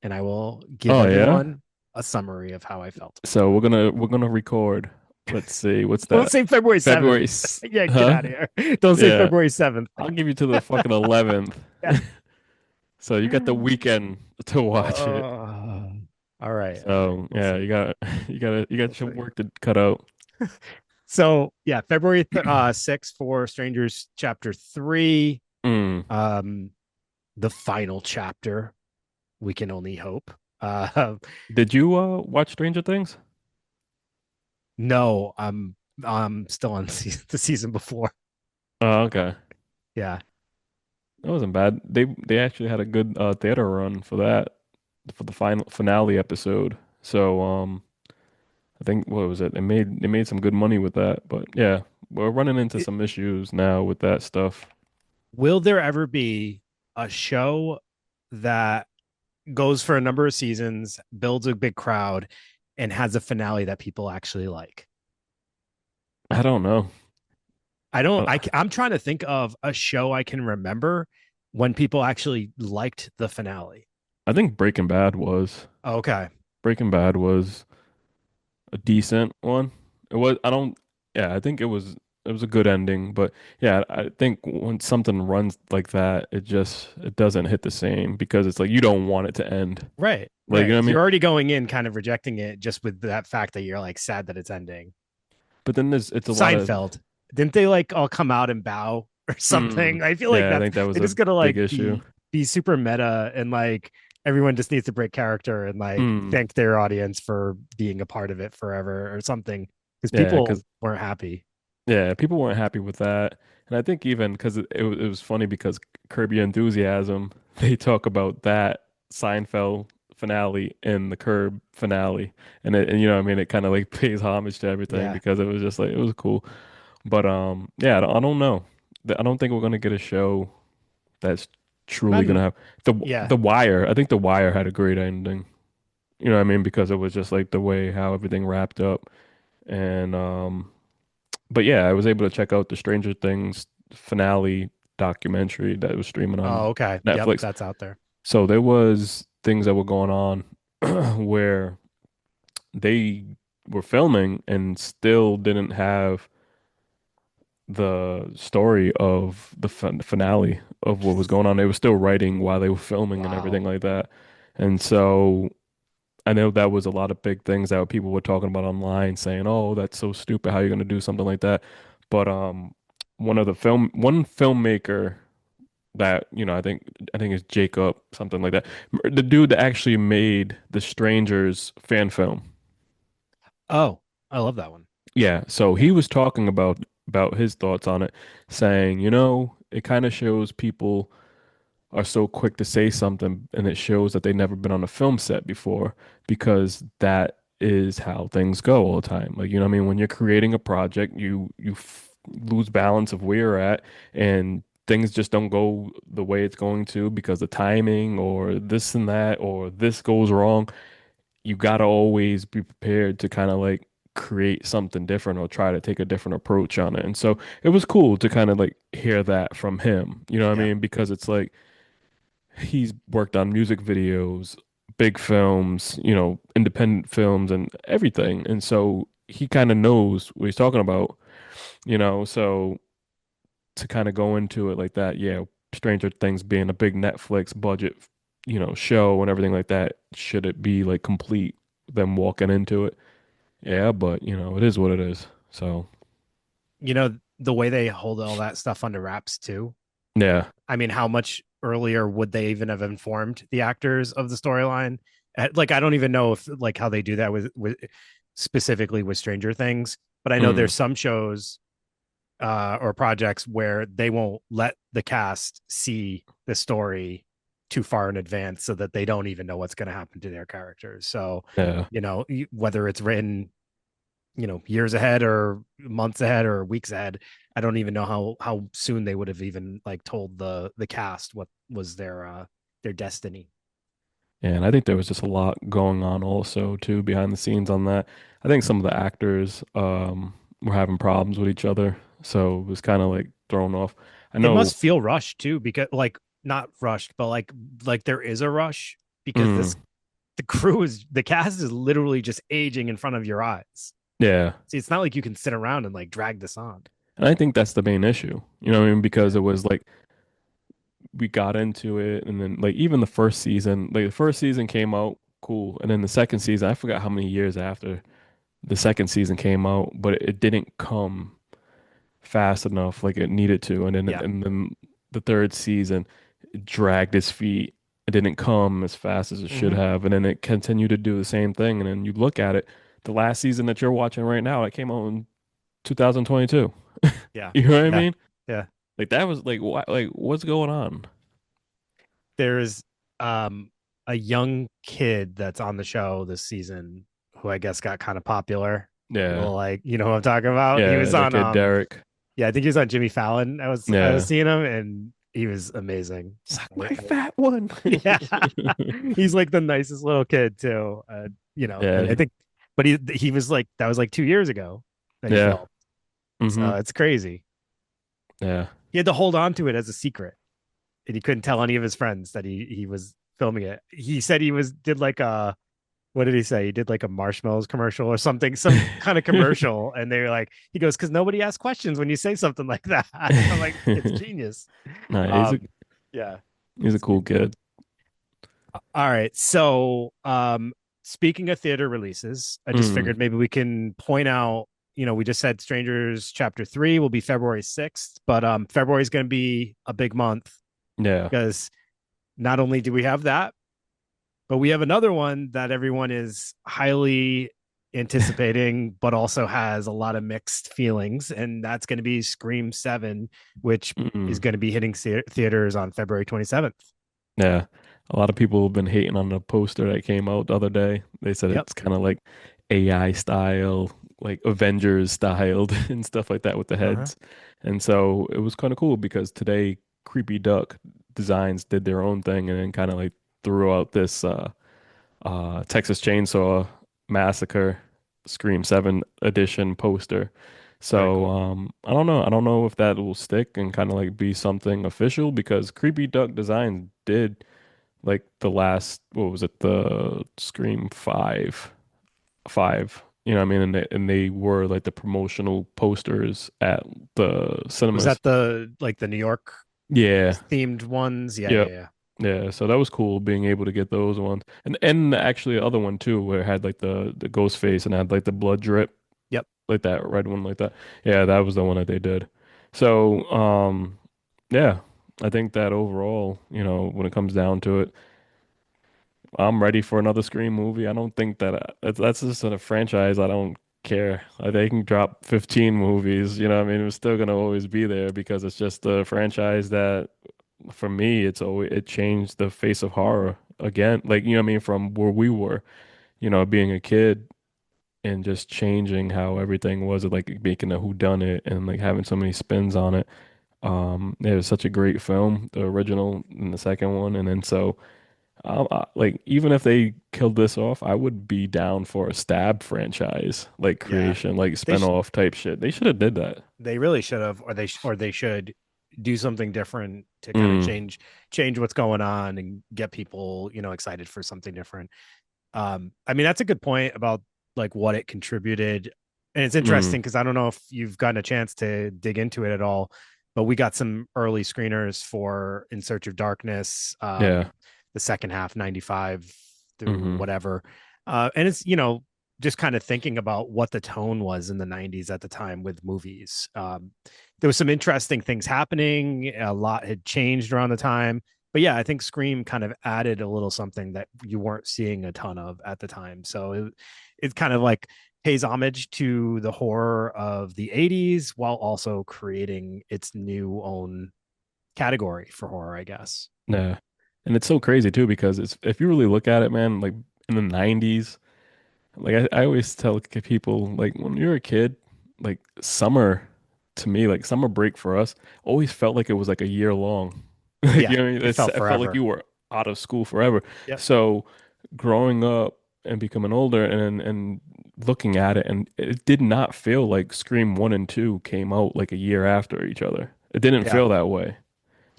And I will give Oh yeah. everyone a summary of how I felt. So we're gonna record. Let's see, what's Don't that? say February 7th. February, Yeah, get huh? out of here. Don't say Yeah. February 7th. I'll give you to the fucking 11th. Yeah. So you got the weekend to watch it. All right. All right. So We'll yeah, see. you We'll got your see. work to cut out. So yeah, February 6th for Strangers Chapter 3. Mm. Um, the final chapter. We can only hope. Uh, Did you watch Stranger Things? no, I'm still on the season before. Oh, okay. Yeah. That wasn't bad. They actually had a good theater run for that for the final finale episode. So I think what was it? They made some good money with that. But yeah, we're running into It, some issues now with that stuff. will there ever be a show that goes for a number of seasons, builds a big crowd, and has a finale that people actually like? I don't know. I don't. Uh, I'm trying to think of a show I can remember when people actually liked the finale. I think Okay. Breaking Bad was a decent one. It was I don't yeah, I think it was a good ending, but yeah, I think when something runs like that, it doesn't hit the same because it's like you don't want it to end. Right. Like, you know Right. what I mean? You're already going in kind of rejecting it just with that fact that you're like sad that it's ending. But then it's a lot of Seinfeld. Didn't they like all come out and bow or mm, something? I feel like yeah, I that's think that was they're a just gonna big like issue. be super meta and like everyone just needs to break character and like Mm, thank their audience for being a part of it forever or something. Because yeah, people because weren't happy. yeah, people weren't happy with that, and I think even because it was funny because Curb Your Enthusiasm they talk about that Seinfeld finale in the Curb finale, and you know what I mean it kind of like pays homage to everything Yeah. because it was just like it was cool, but yeah, I don't know, I don't think we're gonna get a show that's truly gonna Imagine. have Yeah. the Wire. I think the Wire had a great ending, you know what I mean, because it was just like the way how everything wrapped up, and but yeah, I was able to check out the Stranger Things finale documentary that was streaming Oh, on okay. Yep, Netflix. that's out there. So there was things that were going on where they were filming and still didn't have the story of the finale of what was going on. They were still writing while they were filming and everything Wow. like that. And so I know that was a lot of big things that people were talking about online saying, "Oh, that's so stupid. How are you going to do something like that?" But one filmmaker that, I think is Jacob, something like that. The dude that actually made the Strangers fan film. Oh, I love that one. Yeah, so he Yeah. was talking about his thoughts on it, saying, it kind of shows people are so quick to say something, and it shows that they've never been on a film set before, because that is how things go all the time. Like, what I mean? When you're creating a project, you lose balance of where you're at, and things just don't go the way it's going to because the timing or this and that or this goes wrong. You got to always be prepared to kind of like create something different or try to take a different approach on it. And so it was cool to kind of like hear that from him, you know what I Yeah. mean? Because it's like he's worked on music videos, big films, independent films and everything. And so he kind of knows what he's talking about, so to kind of go into it like that, yeah, Stranger Things being a big Netflix budget, show and everything like that, should it be like complete them walking into it? Yeah, but it is what it is. So, The way they hold all that stuff under wraps too. yeah. I mean, how much earlier would they even have informed the actors of the storyline? Like, I don't even know if like how they do that with specifically with Stranger Things, but I know Mm, there's some shows or projects where they won't let the cast see the story too far in advance so that they don't even know what's going to happen to their characters. So, yeah. whether it's written, years ahead or months ahead or weeks ahead, I don't even know how soon they would have even like told the cast what was their destiny. Yeah, and I think there was just a lot going on also too behind the scenes on that. I think some of the actors were having problems with each other, so it was kind of like thrown off. I It know. must feel rushed too, because like not rushed, but like there is a rush because Mm, this the cast is literally just aging in front of your eyes. yeah, See, it's not like you can sit around and like drag this on. and I think that's the main issue. You know what I mean? Because Yeah. it was like we got into it, and then like even the first season came out cool, and then the second season, I forgot how many years after the second season came out, but it didn't come fast enough like it needed to. Yeah. And then the third season it dragged its feet. It didn't come as fast as it should Hmm. have. And then it continued to do the same thing. And then you look at it, the last season that you're watching right now, it came out in 2022. Yeah. You know what I Yeah. mean? Yeah. Like that was like what, like what's going on? There's um a young kid that's on the show this season who I guess got kind of popular. Yeah. Well, like, you know what I'm talking about? He Yeah, was that on kid Derek. yeah, I think he was on Jimmy Fallon. I was Yeah. seeing him and he was amazing. Suck my fat one. Yeah. He's like the nicest little kid too. And I Yeah. think but he was like that was like 2 years ago that he Yeah. filmed. So Hmm. it's crazy. Yeah. He had to hold on to it as a secret and he couldn't tell any of his friends that he was filming it. He said he was did like a what did he say? He did like a marshmallows commercial or something, some kind of commercial, and they were like, he goes, because nobody asks questions when you say something like that. I'm like, it's genius. Nah, Um, yeah. he's a cool kid. All right. So, speaking of theater releases, I just Mm, figured maybe we can point out, we just said Strangers Chapter 3 will be February 6th, but February is going to be a big month yeah. because not only do we have that, but we have another one that everyone is highly anticipating, but also has a lot of mixed feelings, and that's going to be Scream 7, which is Mm, going to be hitting theaters on February 27th. yeah. A lot of people have been hating on the poster that came out the other day. They said Yep. it's kind of like AI style, like Avengers styled and stuff like that with the Uh-huh. heads. And so it was kind of cool because today Creepy Duck Designs did their own thing and then kind of like threw out this Texas Chainsaw Massacre Scream 7 edition poster. Very So cool. I don't know. I don't know if that will stick and kind of like be something official because Creepy Duck Design did like the last, what was it, the Scream 5. You know what I mean? And they were like the promotional posters at the Was cinemas. that the New York Yeah. themed ones? Yeah, yeah, Yep. yeah. Yeah, so that was cool being able to get those ones. And actually the other one too, where it had like the ghost face and had like the blood drip, Yep. like that red one like that. Yeah, that was the one that they did. So, yeah, I think that overall, when it comes down to it, I'm ready for another Scream movie. I don't think that that's just a franchise. I don't care. They can drop 15 movies, you know what I mean? It's still gonna always be there because it's just a franchise that, for me, it changed the face of horror again. Like, you know what I mean? From where we were, being a kid and just changing how everything was, like making a whodunit and like having so many spins on it. It was such a great film, the original and the second one, and then so. Like even if they killed this off, I would be down for a Stab franchise, like Yeah. creation, like They sh spin-off type shit. They should have did that. they really should have, or they should do something different to kind of Mm, change what's going on and get people, excited for something different. I mean, that's a good point about like what it contributed. And it's mm, interesting because I don't know if you've gotten a chance to dig into it at all, but we got some early screeners for In Search of Darkness, yeah. the second half, 95 through Hmm. whatever. And it's, just kind of thinking about what the tone was in the 90s at the time with movies. There was some interesting things happening. A lot had changed around the time, but yeah, I think Scream kind of added a little something that you weren't seeing a ton of at the time. So it kind of like pays homage to the horror of the 80s while also creating its new own category for horror, I guess. Yeah. And it's so crazy too because it's if you really look at it, man, like in the 90s, like I always tell people, like when you're a kid, like summer to me, like summer break for us always felt like it was like a year long. Like, Yeah, what I mean? it felt It felt like forever. you were out of school forever. Yep. So growing up and becoming older and looking at it, and it did not feel like Scream 1 and 2 came out like a year after each other. It didn't Yeah. feel that way.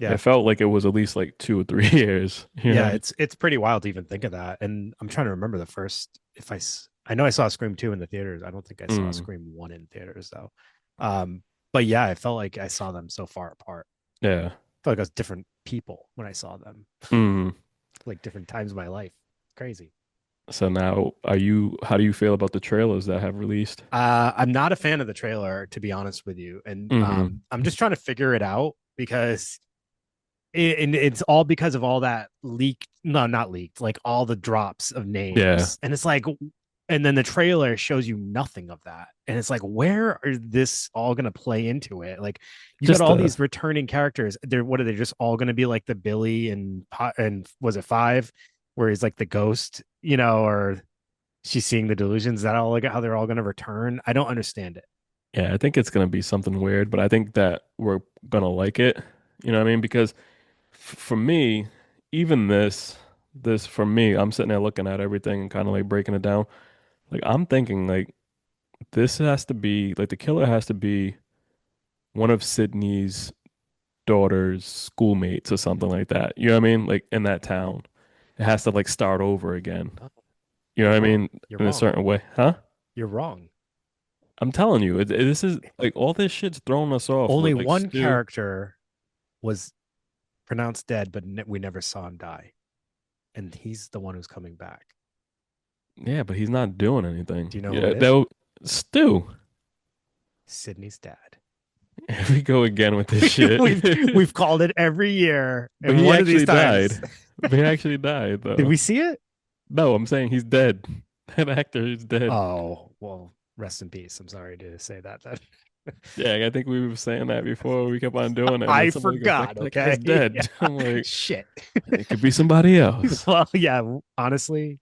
It Yeah. felt like it was at least like 2 or 3 years. You know what Yeah, I mean? it's pretty wild to even think of that. And I'm trying to remember the first if I know I saw Scream 2 in the theaters. I don't think I saw Mm, Scream 1 in theaters though. But yeah, I felt like I saw them so far apart. yeah. I felt like I was different people when I saw them, Mm. like different times of my life. Crazy. So now, how do you feel about the trailers that have released? I'm not a fan of the trailer, to be honest with you. And Hmm. I'm just trying to figure it out because and it's all because of all that leaked, no, not leaked, like all the drops of Yeah, names. And it's like, and then the trailer shows you nothing of that. And it's like, where are this all going to play into it? Like, you got just all these returning characters. They're, what are they just all going to be like the Billy and was it five, where he's like the ghost, or she's seeing the delusions? Is that all like how they're all going to return? I don't understand it. yeah, I think it's gonna be something weird, but I think that we're gonna like it. You know what I mean? Because for me, even this for me, I'm sitting there looking at everything and kind of like breaking it down. Like I'm thinking like this has to be like the killer has to be one of Sydney's daughter's schoolmates or something like that. You know what I mean? Like in that town. It has to like start over again. Oh, You know you're what I wrong. mean? You're In a wrong. certain way. Huh? You're wrong. I'm telling you, this is like all this shit's throwing us off Only with like one Stu. character was pronounced dead, but we never saw him die. And he's the one who's coming back. Yeah, but he's not doing anything. Do you know who Yeah, it is? Stu. Sydney's dad. Here we go again with this shit. we've called it every year, But and he one of these actually times, died. But he actually died did though. we see it? No, I'm saying he's dead. That actor is dead. Oh well, rest in peace. I'm sorry to say that. Then Yeah, I think we were saying that before. We kept on doing it, and then I somebody goes, forgot. that guy's Okay, dead." yeah. I'm like, Shit. it could be somebody else. Well, yeah. Honestly,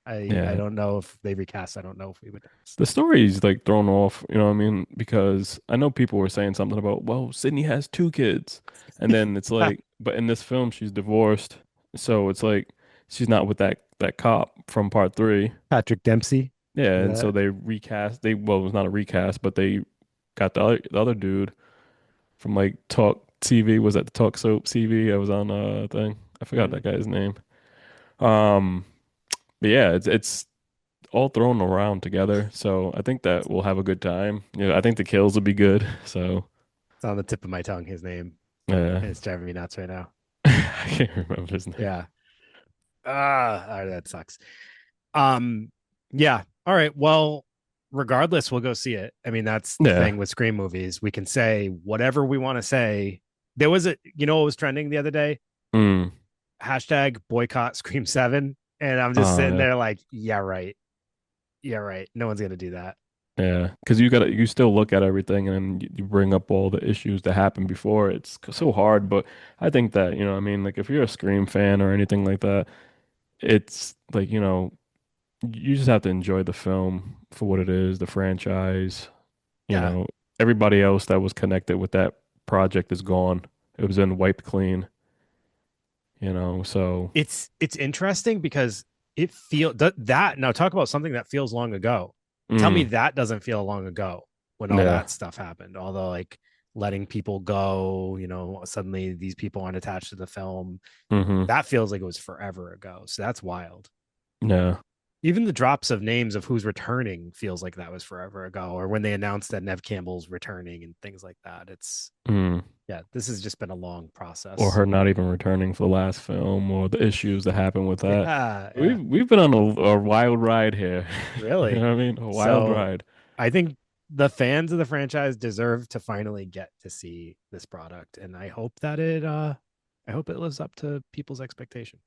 I Yeah. don't know if they recast. I don't know if we would notice. The story's like thrown off, you know what I mean? Because I know people were saying something about, well, Sydney has two kids. And then it's like, but in this film, she's divorced. So it's like she's not with that cop from part three. Patrick Dempsey. Yeah, and so That they recast. Well, it was not a recast, but they got the other dude from like Talk TV. Was that the Talk Soap TV? I was on thing. I forgot that guy's name. Um, but yeah, it's all thrown around together. So I think that we'll have a good time. Yeah, I think the kills will be good. So it's on the tip of my tongue. His name. yeah, And it's driving me nuts right now. I can't remember his name. Yeah. Ah, that sucks. Um, yeah. All right. Well, regardless, we'll go see it. I mean, that's the Yeah. thing with Scream movies. We can say whatever we want to say. There was what was trending the other day? Mm. Hashtag boycott Scream 7. And I'm just Oh sitting yeah. there like, yeah, right. Yeah, right. No one's going to do that. Yeah. Because you still look at everything and then you bring up all the issues that happened before. It's so hard, but I think that, I mean, like if you're a Scream fan or anything like that, it's like, you just have to enjoy the film for what it is, the franchise. You Yeah. know, everybody else that was connected with that project is gone. It was then wiped clean, so It's interesting because that now talk about something that feels long ago. Tell me mm, that doesn't feel long ago when all yeah. that stuff happened. Although like letting people go, suddenly these people aren't attached to the film. Hmm. That feels like it was forever ago. So that's wild. Yeah. Even the drops of names of who's returning feels like that was forever ago, or when they announced that Nev Campbell's returning and things like that. It's Mm. Yeah, this has just been a long Or process. her not even returning for the last film or the issues that happened with that. Yeah, yeah, We've been on a wild ride here. You really. know what I mean? A wild So ride. I think the fans of the franchise deserve to finally get to see this product, and I hope it lives up to people's expectation.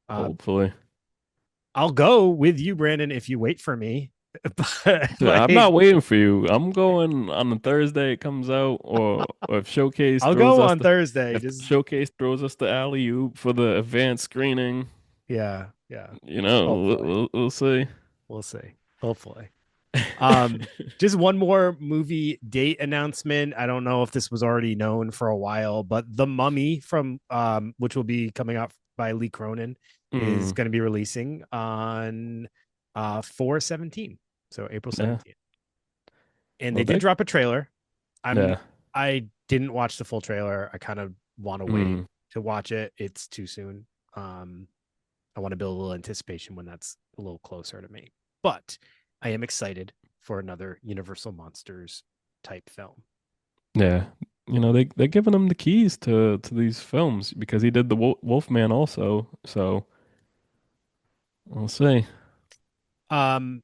Uh, Hopefully. I'll go with you, Brandon, if you wait for me. But I'm like, not waiting for you. I'm going on the Thursday it comes out, or if Showcase I'll throws go us on Thursday. Just Showcase throws us the alley-oop for the advanced screening, Yeah, yeah. we'll, Hopefully, we'll see. we'll see. Hopefully. Um, just one more movie date announcement. I don't know if this was already known for a while, but The Mummy from which will be coming out by Lee Cronin is Mm, going to be releasing on 4/17, so April yeah. 17th. And they Well, did drop a trailer. yeah. I didn't watch the full trailer. I kind of want to wait Mm, to watch it. It's too soon. I want to build a little anticipation when that's a little closer to me. But I am excited for another Universal Monsters type film. yeah. They're giving him the keys to these films because he did the Wolfman also. So we'll see. Um,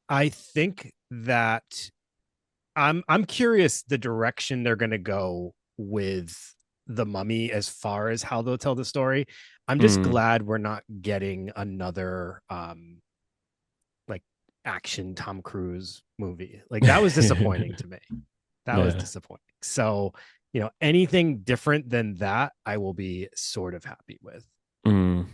I think that I'm curious the direction they're going to go with the Mummy as far as how they'll tell the story. I'm just Mm. glad we're not getting another like action Tom Cruise movie. Like that was disappointing to me. That was Yeah. disappointing. So, anything different than that, I will be sort of happy with. Mm.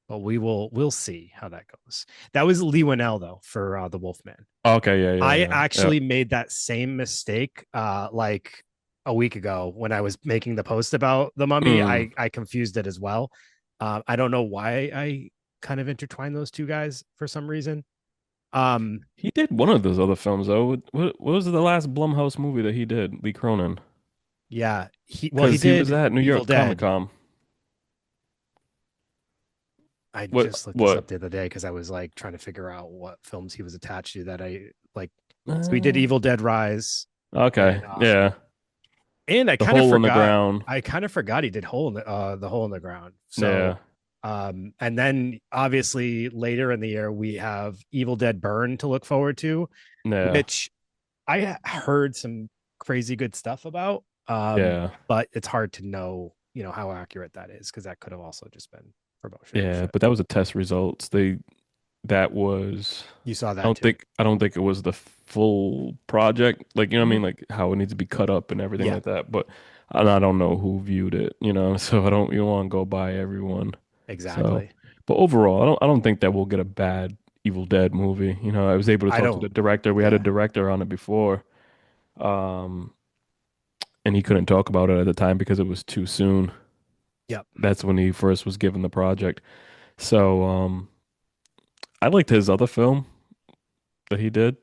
But we'll see how that goes. That was Lee Winnell though for the Wolfman. Okay, yeah, yeah, I yeah. Yep. actually made that same mistake like a week ago when I was making the post about the Mummy. Mm. I confused it as well. I don't know why I kind of intertwined those two guys for some reason. Um, He did one of those other films though. What was the last Blumhouse movie that he did? Lee Cronin. yeah, he Because he was did at New Evil York Comic Dead. Con. I What? just looked this What? up the other day because I was like trying to figure out what films he was attached to that I like. So we did Uh, Evil Dead Rise, okay. and Yeah. I The kind of Hole in the forgot. Ground. I kind of forgot he did the hole in the ground. Yeah. So, and then obviously later in the year we have Evil Dead Burn to look forward to, Yeah. which I heard some crazy good stuff about. Yeah. But it's hard to know, how accurate that is because that could have also just been promotional Yeah. shit. But that was the test results. That was You saw that too. I don't think it was the full project. Like, what I Mhm. mean? Like how it needs to be cut up and everything Yeah, like that. But I don't know who viewed it, so you don't want to go by everyone. So, exactly. but overall, I don't think that we'll get a bad Evil Dead movie. I was able to I talk to the don't. director. We had a Yeah. director on it before, um, and he couldn't talk about it at the time because it was too soon. Yep. That's when he first was given the project. So, I liked his other film that he did,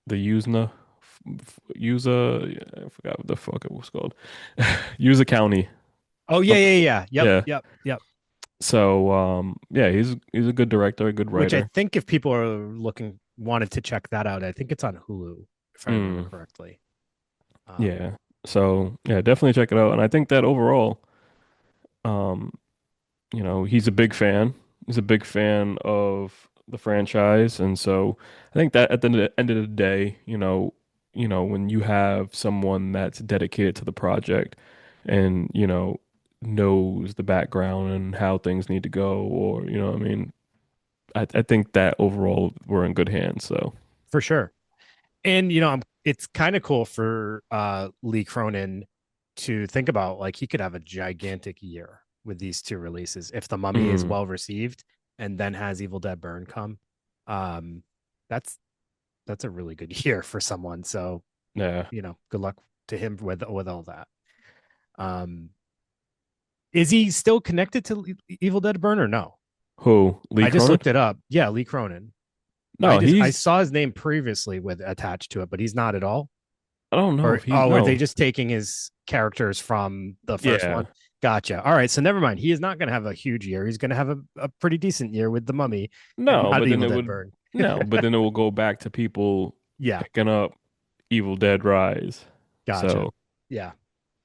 the Yuza, I forgot what the fuck it was called. Yuza County, Oh yeah, something. yeah, yeah. Yep, Yeah. yep, yep. So, yeah, he's a good director, a good Which I writer. think if people are wanted to check that out, I think it's on Hulu, if I remember Mm. correctly. Um, Yeah. So yeah, definitely check it out. And I think that overall, um, he's a big fan. He's a big fan of the franchise. And so I think that at the end of the day, when you have someone that's dedicated to the project and, knows the background and how things need to go, or, what I mean, I think that overall we're in good hands. So, for sure. And it's kind of cool for Lee Cronin to think about, like, he could have a gigantic year with these two releases if The Mummy is mm, well received and then has Evil Dead Burn come. Um, that's that's a really good year for someone. So, yeah. good luck to him with all that. Um, is he still connected to Evil Dead Burn or no? Who? Lee I just Cronin? looked it up. Yeah, Lee Cronin. No, I he's, saw his name previously with attached to it, but he's not at all. I don't know Or if he's, were they no. just taking his characters from the first Yeah. one? Gotcha. All right, so never mind. He is not going to have a huge year. He's going to have a pretty decent year with The Mummy and No, not but then Evil it Dead would, Burn. no, but then it will go back to people Yeah, picking up Evil Dead Rise. gotcha. So, Yeah,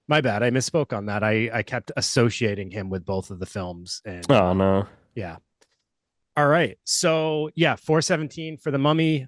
my bad. I misspoke on that. I kept associating him with both of the films, and oh no. yeah. All right, so yeah, 417 for The Mummy.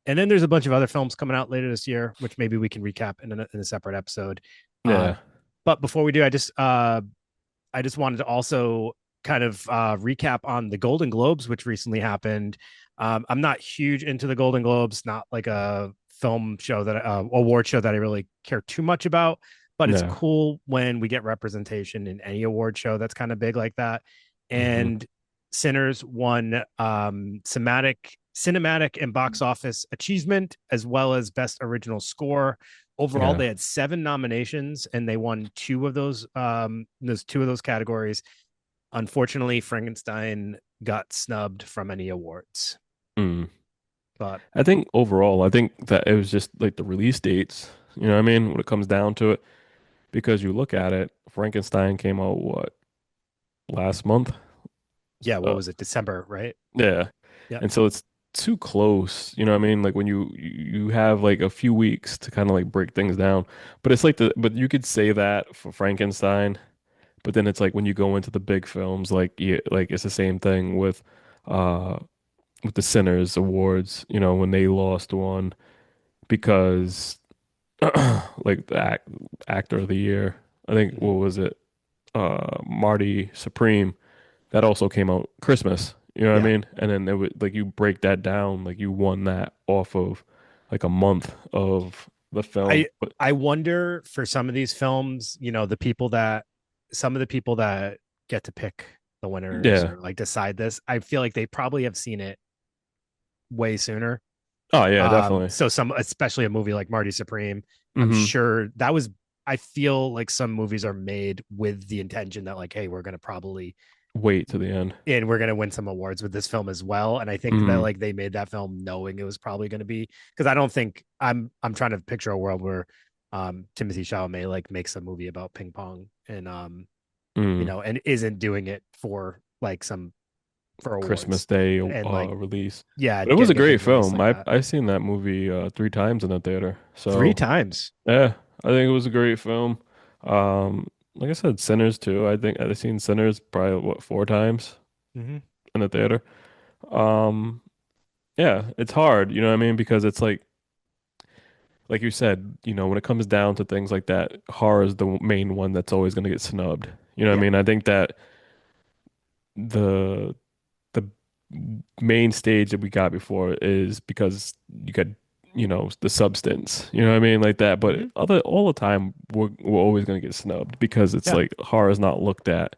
And then there's a bunch of other films coming out later this year, which maybe we can recap in a separate episode. Yeah. But before we do, I just wanted to also kind of recap on the Golden Globes, which recently happened. I'm not huge into the Golden Globes, not like a film show that award show that I really care too much about. But it's Yeah. cool when we get representation in any award show that's kind of big like that. Hmm. And Sinners won cinematic and box office achievement as well as best original score. Overall, Yeah. they had 7 nominations and they won those two of those categories. Unfortunately, Frankenstein got snubbed from any awards. Mm. But I think overall, I think that it was just like the release dates, you know what I mean, when it comes down to it, because you look at it, Frankenstein came out what, last month? yeah, what Uh, was it? December, right? yeah. Yep. And so it's too close, you know what I mean? Like when you have like a few weeks to kind of like break things down. But it's like but you could say that for Frankenstein, but then it's like when you go into the big films, like like it's the same thing uh with the Sinners Awards, when they lost one because like the actor of the year. I think what Mm-hmm. was it? Marty Supreme. That also came out Christmas. You know what I Yeah. mean? And then it would like you break that down, like you won that off of like a month of the film. I But I wonder for some of these films, some of the people that get to pick the winners yeah. or like decide this, I feel like they probably have seen it way sooner. Oh yeah, definitely. So especially a movie like Marty Supreme, I'm Hmm. sure that was. I feel like some movies are made with the intention that, like, hey, we're gonna probably Wait to the end. and we're gonna win some awards with this film as well. And I think that Hmm. like they made that film knowing it was probably gonna be, because I don't think I'm trying to picture a world where Timothy Chalamet like makes a movie about ping pong and Mm. and isn't doing it for like some for Christmas awards Day and like release. yeah, But it was a getting a great big release film. like that I've seen that movie three times in the theater. three So times. yeah, I think it was a great film. Like I said, Sinners too. I think I've seen Sinners probably what, four times Mm-hmm. in the theater. Um, yeah, it's hard, you know what I mean? Because it's like you said, when it comes down to things like that, horror is the main one that's always going to get snubbed. You know what I Yeah. mean? I think that the the main stage that we got before is because you got, the substance, you know what I mean? Like that. But Mm-hmm. all the time we're always going to get snubbed because it's Yeah. like horror is not looked at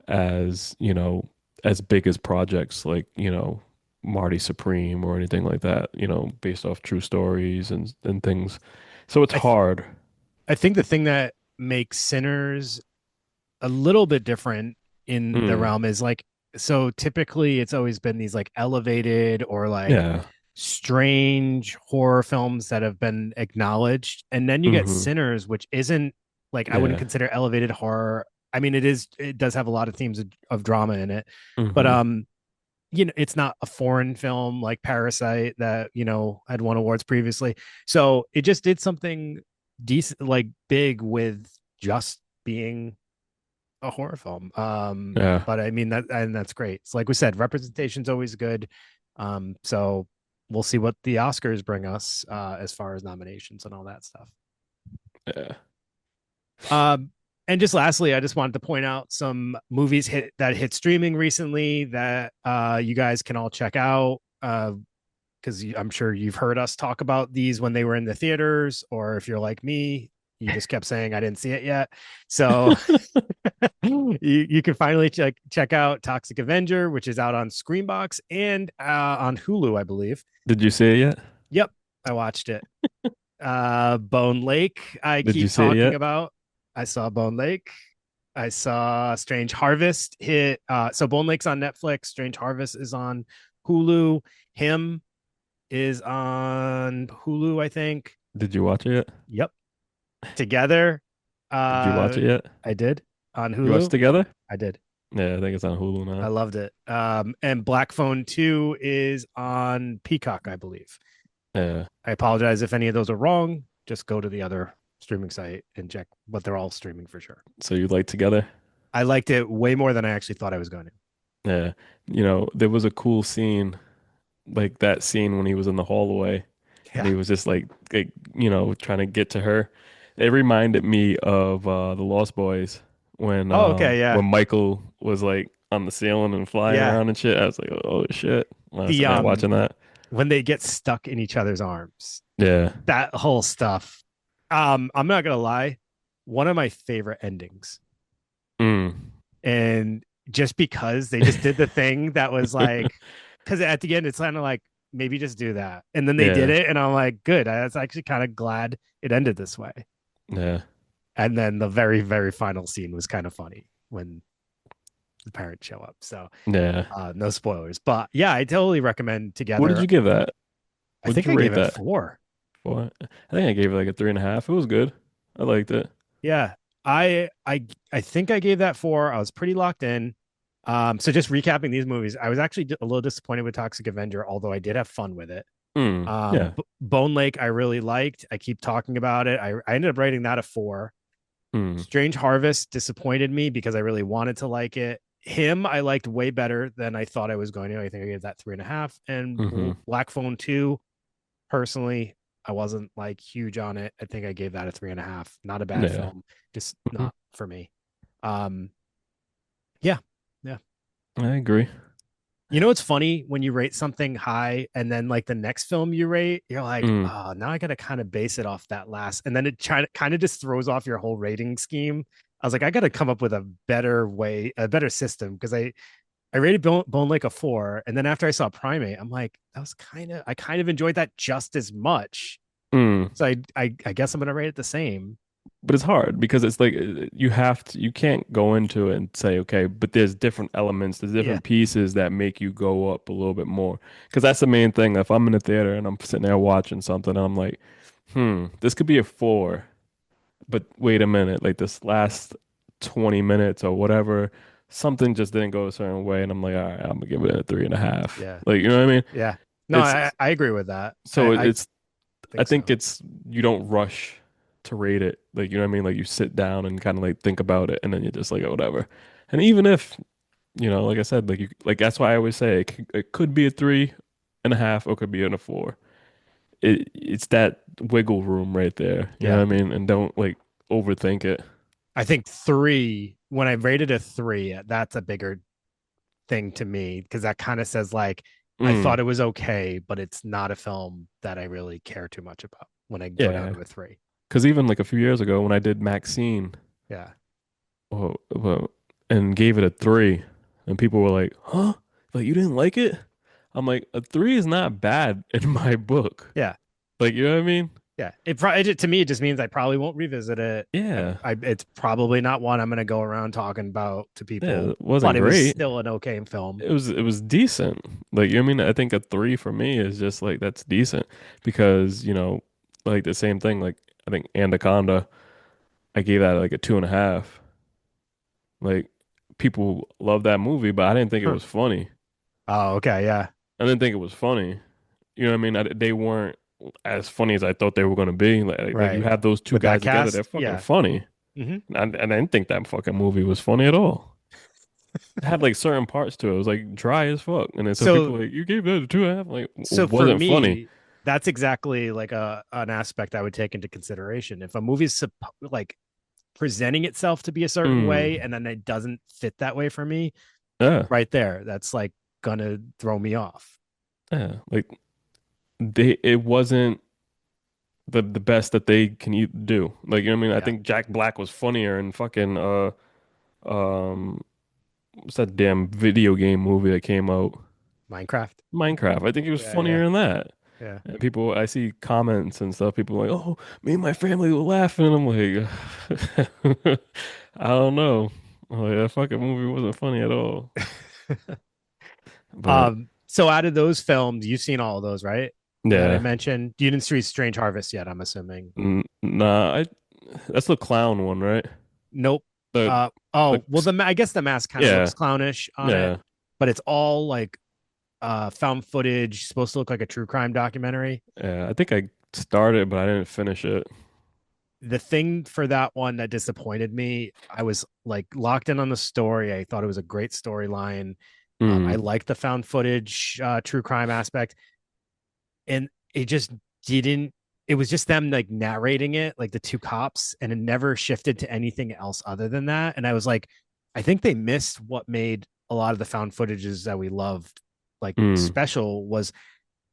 as, as big as projects like, Marty Supreme or anything like that, based off true stories and things. So it's I th- hard. I think the thing that makes Sinners a little bit different in the Mm, realm is like, so typically it's always been these like elevated or like yeah. strange horror films that have been acknowledged, and then you get Hmm. Sinners, which isn't like, I wouldn't Yeah. consider elevated horror. I mean, it does have a lot of themes of drama in it, but Hmm. it's not a foreign film like Parasite that had won awards previously. So it just did something decent, like big, with just being a horror film. Yeah. But I mean, that's great. It's like we said, representation's always good. So we'll see what the Oscars bring us as far as nominations and all that stuff. Yeah. Um, and just lastly, I just wanted to point out some movies that hit streaming recently that you guys can all check out. Because I'm sure you've heard us talk about these when they were in the theaters, or if you're like me, you just kept saying I didn't see it yet. So you can finally check out Toxic Avenger, which is out on Screenbox and on Hulu, I believe. Did you see it yet? Yep, I watched it. Bone Lake, I Did you keep see it talking yet? about. I saw Bone Lake. I saw Strange Harvest hit. So Bone Lake's on Netflix. Strange Harvest is on Hulu. Him is on Hulu, I think. Did you watch it yet? Yep. Together. Did you watch Uh it yet? I did on You watched Hulu. it together? I did. Yeah, I think it's on Hulu I now. loved it. And Black Phone 2 is on Peacock, I believe. Yeah. I apologize if any of those are wrong. Just go to the other streaming site and check, but they're all streaming for sure. So you like together? I liked it way more than I actually thought I was going to. Yeah. There was a cool scene, like that scene when he was in the hallway and Yeah. he was just trying to get to her. It reminded me of the Lost Boys when Oh, okay. Yeah. Michael was like on the ceiling and flying Yeah. around and shit. I was like, oh shit. When I was The sitting there watching that. when they get stuck in each other's arms, Yeah. that whole stuff. I'm not gonna lie, one of my favorite endings. Mm. And just because they just did the thing that was like, because at the end it's kind of like maybe just do that, and then they did Yeah. it, and I'm like, good. I was actually kind of glad it ended this way. Yeah. And then the very very final scene was kind of funny when the parents show up. So Yeah. no spoilers, but yeah, I totally recommend What did Together. you give that? I What did think you I gave rate it that? 4. For? I think I gave it like a 3.5. It was good. I liked it. Yeah, I think I gave that 4. I was pretty locked in. So just recapping these movies, I was actually a little disappointed with Toxic Avenger, although I did have fun with it. Yeah. Bone Lake, I really liked. I keep talking about it. I ended up rating that a 4. Mm. Strange Harvest disappointed me because I really wanted to like it. Him, I liked way better than I thought I was going to. I think I gave that 3.5. And Hmm. Black Phone 2, personally, I wasn't like huge on it. I think I gave that a 3.5. Not a bad Yeah. film, just Mhm. not for me. Um, yeah, yeah. I agree. You know, it's funny when you rate something high and then like the next film you rate, you're like, Mm. oh, now I got to kind of base it off that last. And then it kind of just throws off your whole rating scheme. I was like, I got to come up with a better way, a better system because I rated Bone Lake a 4. And then after I saw Primate, I'm like, I kind of enjoyed that just as much. Mm. So I guess I'm going to rate it the same. But it's hard because it's like you can't go into it and say, okay, but there's different elements, there's Yeah. different pieces that make you go up a little bit more. Because that's the main thing. If I'm in a theater and I'm sitting there watching something, I'm like, this could be a 4, but wait a minute, like this last 20 minutes or whatever, something just didn't go a certain way, and I'm like, all right, I'm gonna give it a 3.5. Yeah. Like, you know what I mean? Yeah. No, It's I agree with that. so I it's I think think so. it's you don't rush to rate it. Like, you know what I mean? Like you sit down and kind of like think about it and then you're just like, oh, whatever. And even if, like I said, like that's why I always say it could be a 3.5 or it could be in a 4. It's that wiggle room right there. You know Yeah. what I mean? And don't like overthink it. I think 3, when I rated a 3, that's a bigger thing to me because that kind of says like I Mm, thought it was okay, but it's not a film that I really care too much about when I go down yeah. to a 3. Because even like a few years ago when I did Maxine, Yeah. well, and gave it a 3, and people were like, huh? Like, you didn't like it? I'm like, a 3 is not bad in my book. Yeah. Like, you know what I mean? Yeah. It to me it just means I probably won't revisit it. Yeah. It's probably not one I'm going to go around talking about to Yeah, people, it wasn't but it was great. still an okay film. It was decent. Like, you know what I mean? I think a 3 for me is just like that's decent because, like the same thing, like I think Anaconda, I gave that like a 2.5. Like people love that movie, but I didn't think it Huh. was funny. Oh, okay, yeah. I didn't think it was funny. You know what I mean? They weren't as funny as I thought they were going to be. Like you Right. have those two With that guys together, they're cast, fucking yeah. funny. Hmm. And I didn't think that fucking movie was funny at all. It had like certain parts to it. It was like dry as fuck. And then so people So were like, you gave that a 2.5. Like, so for wasn't funny. me, that's exactly like a an aspect I would take into consideration. If a movie's like presenting itself to be a certain way Mm. and then it doesn't fit that way for me, Yeah. right there, that's like gonna throw me off. Yeah. Like it wasn't the best that they can do. Like, you know what I mean? I Yeah. think Jack Black was funnier in fucking um what's that damn video game movie that came out? Minecraft. Minecraft. I think he was Yeah, yeah, funnier than that. yeah. And people, I see comments and stuff. People are like, "Oh, me and my family were laughing." I'm like, I don't know. I'm like, that fucking movie wasn't funny at all. But So out of those films, you've seen all of those, right? That I yeah, mentioned. You didn't see Strange Harvest yet, I'm assuming. nah, that's the clown one, right? Nope. The the Well, I guess the mask kind of yeah, looks clownish on it, yeah, but it's all like found footage, supposed to look like a true crime documentary. yeah. I think I started, but I didn't finish it. The thing for that one that disappointed me, I was like locked in on the story. I thought it was a great storyline. I Mm, liked the found footage, true crime aspect, and it just didn't. It was just them like narrating it, like the two cops, and it never shifted to anything else other than that. And I was like, I think they missed what made a lot of the found footages that we loved like mm, special was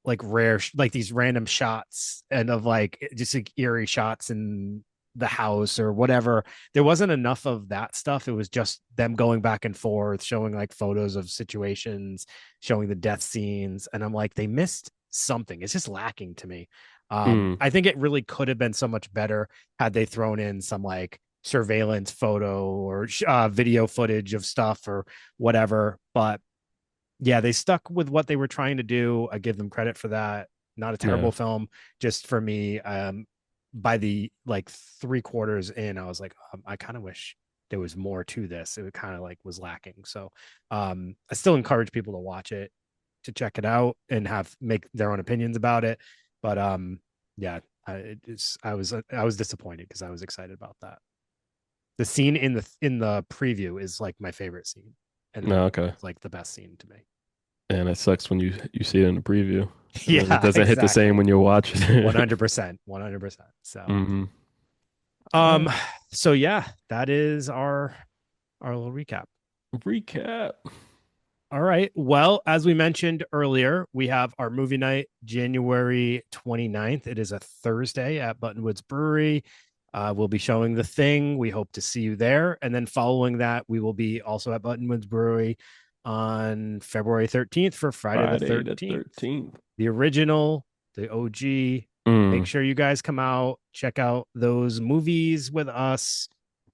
like rare, like these random shots and of like just like eerie shots in the house or whatever. There wasn't enough of that stuff. It was just them going back and forth, showing like photos of situations, showing the death scenes. And I'm like, they missed something. It's just lacking to me. mm, I think it really could have been so much better had they thrown in some like surveillance photo or video footage of stuff or whatever. But yeah, they stuck with what they were trying to do. I give them credit for that. Not a yeah, terrible film. Just for me, by the like three quarters in, I was like, I kind of wish there was more to this. It kind of like was lacking. So I still encourage people to watch it, to check it out and have make their own opinions about it. But yeah, I was disappointed because I was excited about that. The scene in the preview is like my favorite scene, and the no, movie okay. is like the best scene to me. And it sucks when you see it in the preview, and then it Yeah, doesn't hit the same exactly. when you're watching it. 100%. 100%. So, hmm um, so yeah, that is our little recap. Recap. All right. Well, as we mentioned earlier, we have our movie night January 29th. It is a Thursday at Buttonwoods Brewery. We'll be showing The Thing. We hope to see you there. And then following that, we will be also at Buttonwoods Brewery on February 13th for Friday the Friday the 13th. 13th. The original, the OG. Make Mm. sure you guys come out, check out those movies with us.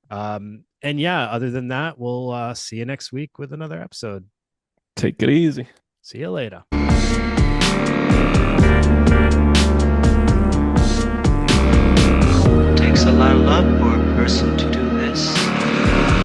And yeah, other than that, we'll see you next week with another episode. Take it easy. See you later. Takes a lot of love for a person to